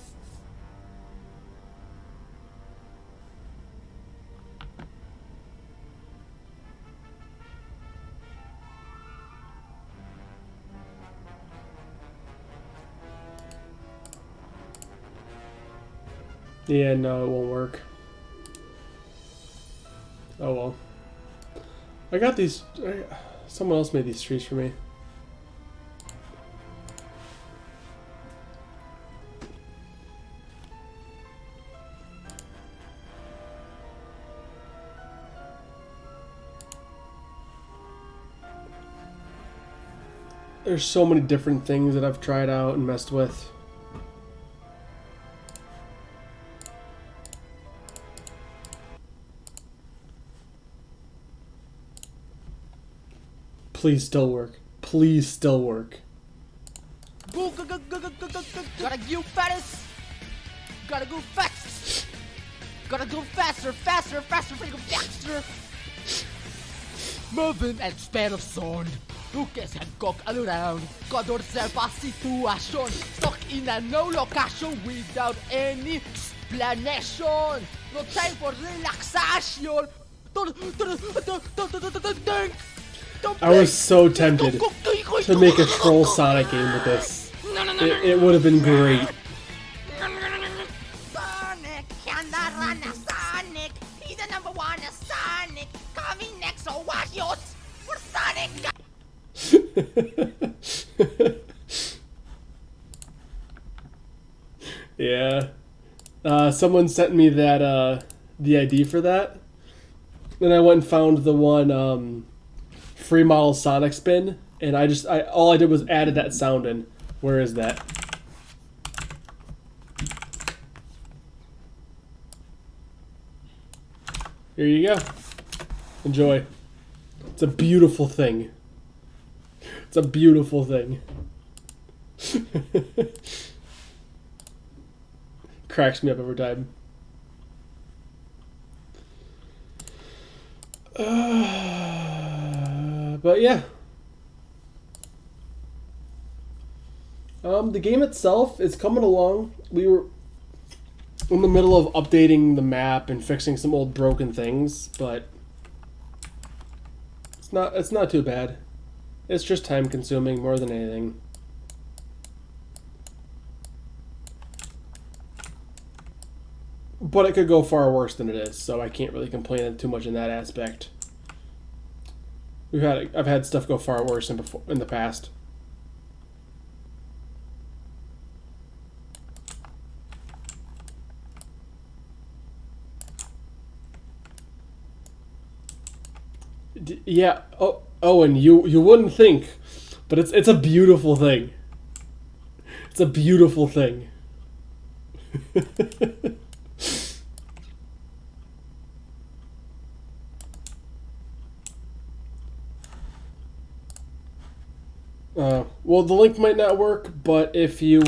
Yeah, no, it won't work. Oh well. I got these. Someone else made these trees for me. There's so many different things that I've tried out and messed with. Please still work. Please still work. Gotta go fast. Gotta go fast. Gotta go faster, faster, faster, go faster. Moving at speed of sound. Lucas had cock all around. Got yourself a situation. Stuck in a no location without any explanation. No time for relaxation. I was so tempted to make a troll Sonic game with this. It would have been great. Sonic, can I run a Sonic? He's the number one Sonic. Coming next, so watch yours for Sonic. Yeah. Someone sent me that the ID for that. Then I went and found the one free model Sonic spin, and all I did was added that sound in. Where is that? Here you go. Enjoy. It's a beautiful thing. It's a beautiful thing. Cracks me up every time. But yeah. The game itself is coming along. We were in the middle of updating the map and fixing some old broken things, but it's not too bad. It's just time consuming more than anything. But it could go far worse than it is, so I can't really complain too much in that aspect. I've had stuff go far worse in the past. Yeah. Oh, and you wouldn't think, but it's a beautiful thing. It's a beautiful thing. Well, the link might not work, but if you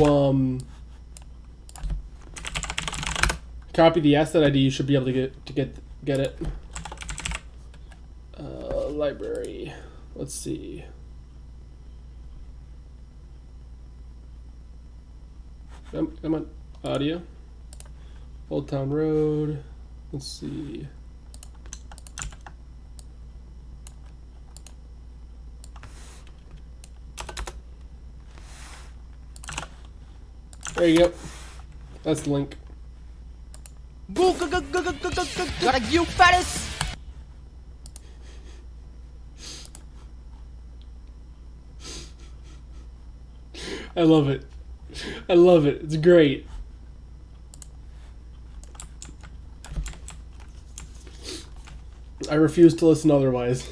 copy the asset ID, you should be able to get it. Library. Let's see. Come on, audio. Old Town Road. Let's see. There you go. That's the link. Gotta you fatties! I love it. I love it. It's great. I refuse to listen otherwise.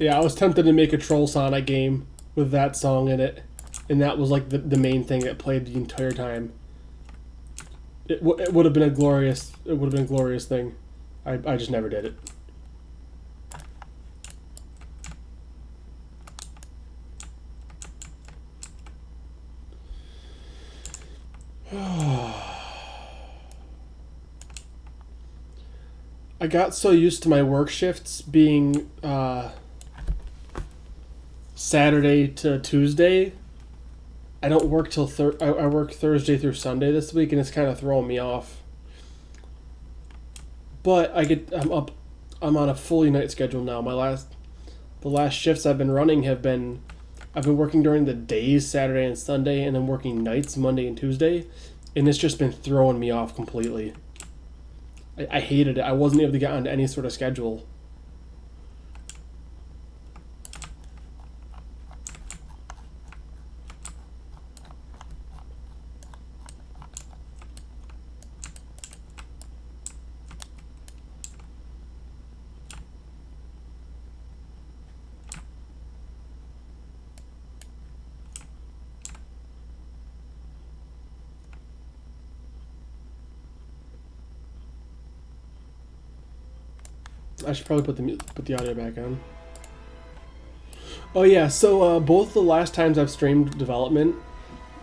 Yeah, I was tempted to make a Troll Sonic game with that song in it, and that was like the main thing that played the entire time. It would have been a glorious thing. I just never did it. I got so used to my work shifts being Saturday to Tuesday. I don't work till I work Thursday through Sunday this week, and it's kind of throwing me off. But I'm on a fully night schedule now. The last shifts I've been running I've been working during the days Saturday and Sunday, and then working nights Monday and Tuesday, and it's just been throwing me off completely. I hated it. I wasn't able to get onto any sort of schedule. I should probably put the audio back on. Oh yeah, so both the last times I've streamed development,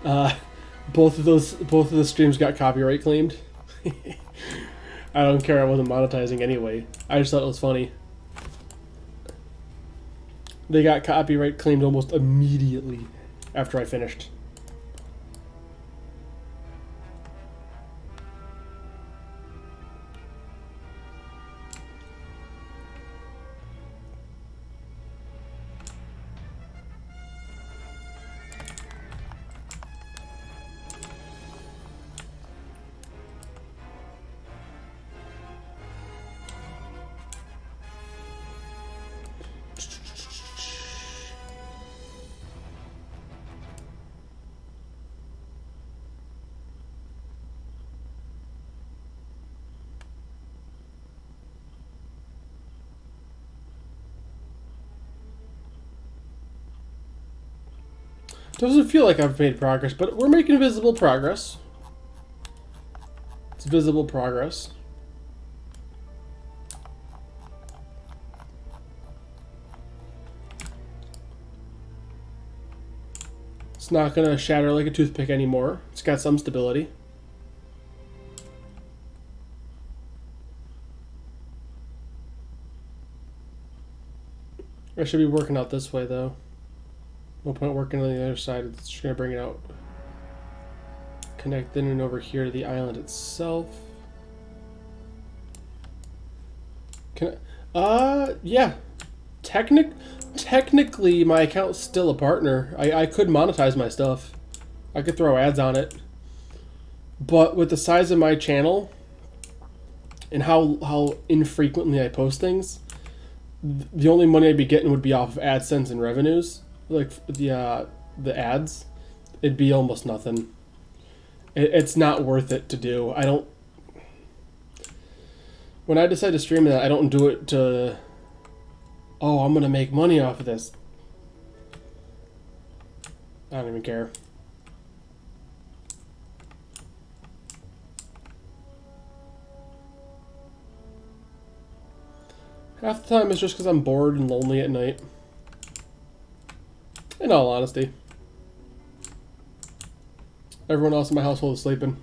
both of the streams got copyright claimed. I don't care. I wasn't monetizing anyway. I just thought it was funny. They got copyright claimed almost immediately after I finished. Doesn't feel like I've made progress, but we're making visible progress. It's visible progress. It's not gonna shatter like a toothpick anymore. It's got some stability. I should be working out this way though. No point working on the other side. It's just gonna bring it out. Connect in and over here to the island itself. Can I, yeah. Technically, my account's still a partner. I could monetize my stuff. I could throw ads on it. But with the size of my channel and how infrequently I post things, the only money I'd be getting would be off of AdSense and revenues. Like the ads. It'd be almost nothing. It's not worth it to do. I don't... When I decide to stream that, I don't do it to... Oh, I'm gonna make money off of this. I don't even care. Half the time it's just because I'm bored and lonely at night. In all honesty. Everyone else in my household is sleeping.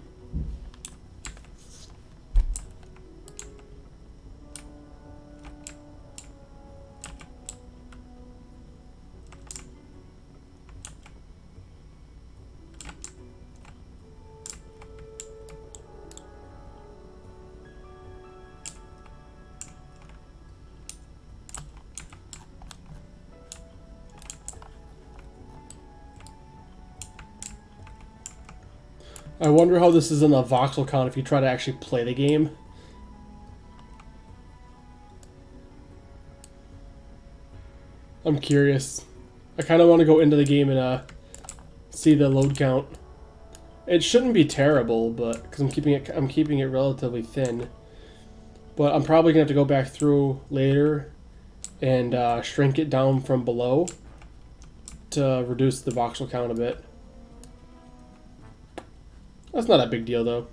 I wonder how this is in the voxel count if you try to actually play the game. I'm curious. I kind of want to go into the game and see the load count. It shouldn't be terrible, but because I'm keeping it relatively thin. But I'm probably gonna have to go back through later and shrink it down from below to reduce the voxel count a bit. That's not a big deal, though.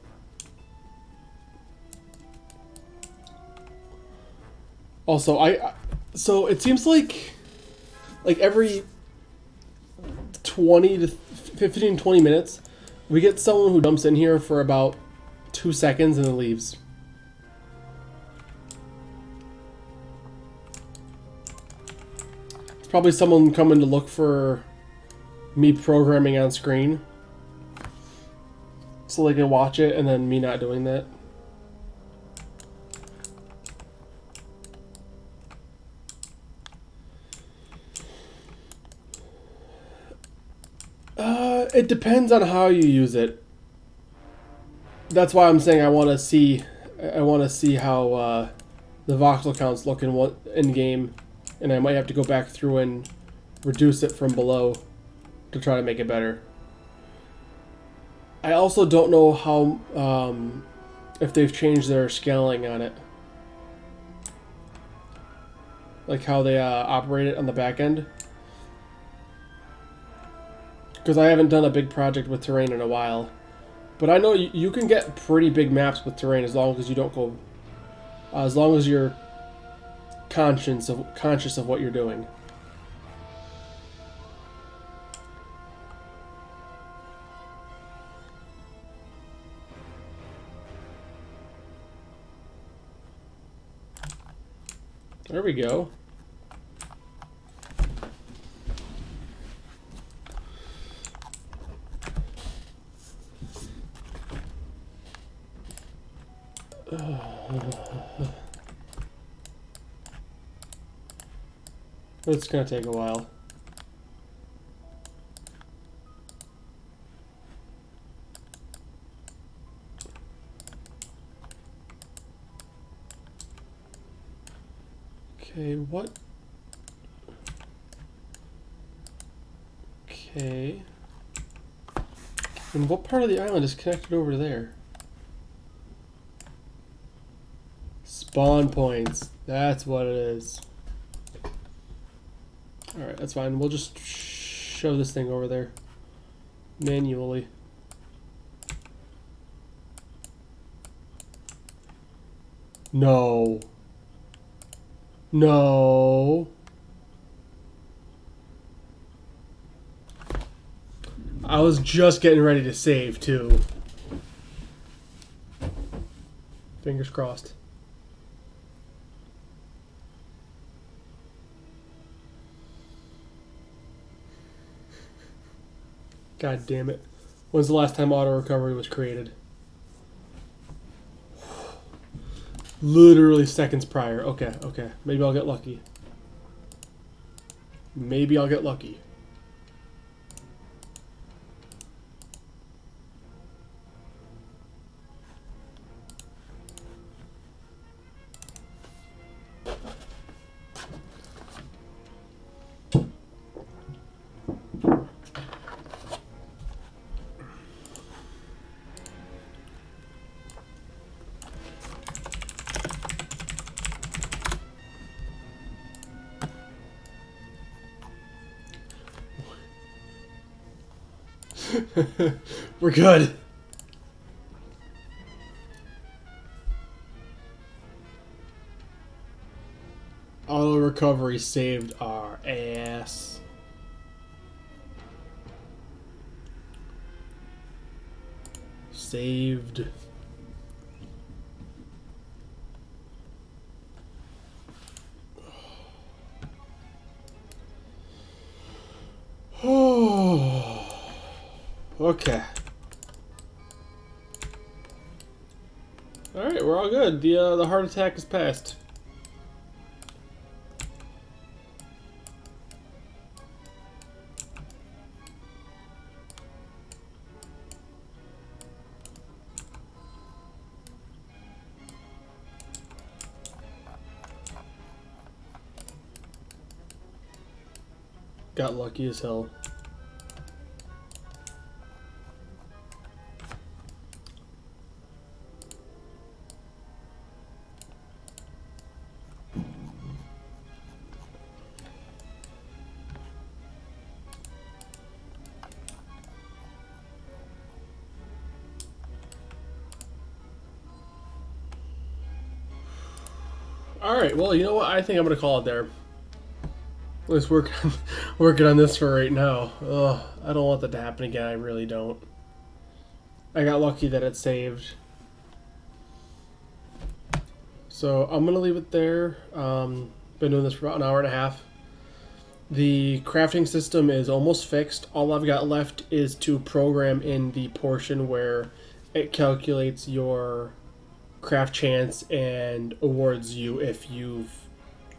Also, so it seems like every 20 to 15, 20 minutes, we get someone who jumps in here for about 2 seconds and then leaves. It's probably someone coming to look for me programming on screen. So they can watch it and then me not doing that. It depends on how you use it. That's why I'm saying I want to see how the voxel counts look in game, and I might have to go back through and reduce it from below to try to make it better. I also don't know how if they've changed their scaling on it, like how they operate it on the back end. Because I haven't done a big project with terrain in a while. But I know you can get pretty big maps with terrain as long as you don't go... as long as you're conscious of what you're doing. There we go. It's gonna take a while. Okay, what? Okay. And what part of the island is connected over to there? Spawn points. That's what it is. Alright, that's fine. We'll just shove this thing over there manually. No. No. I was just getting ready to save, too. Fingers crossed. God damn it. When's the last time auto recovery was created? Literally seconds prior. Okay, okay. Maybe I'll get lucky. Maybe I'll get lucky. We're good. Auto recovery saved our ass. Saved. Okay. All right, we're all good. The heart attack is passed. Got lucky as hell. Alright, well, you know what? I think I'm going to call it there. Let's working on this for right now. Ugh, I don't want that to happen again. I really don't. I got lucky that it saved. So I'm going to leave it there. Been doing this for about an hour and a half. The crafting system is almost fixed. All I've got left is to program in the portion where it calculates your craft chance and awards you if you've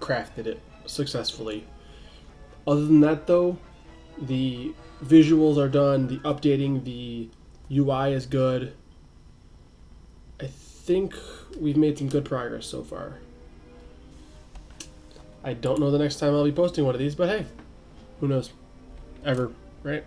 crafted it successfully. Other than that, though, the visuals are done, the updating, the UI is good. I think we've made some good progress so far. I don't know the next time I'll be posting one of these, but hey, who knows? Ever, right?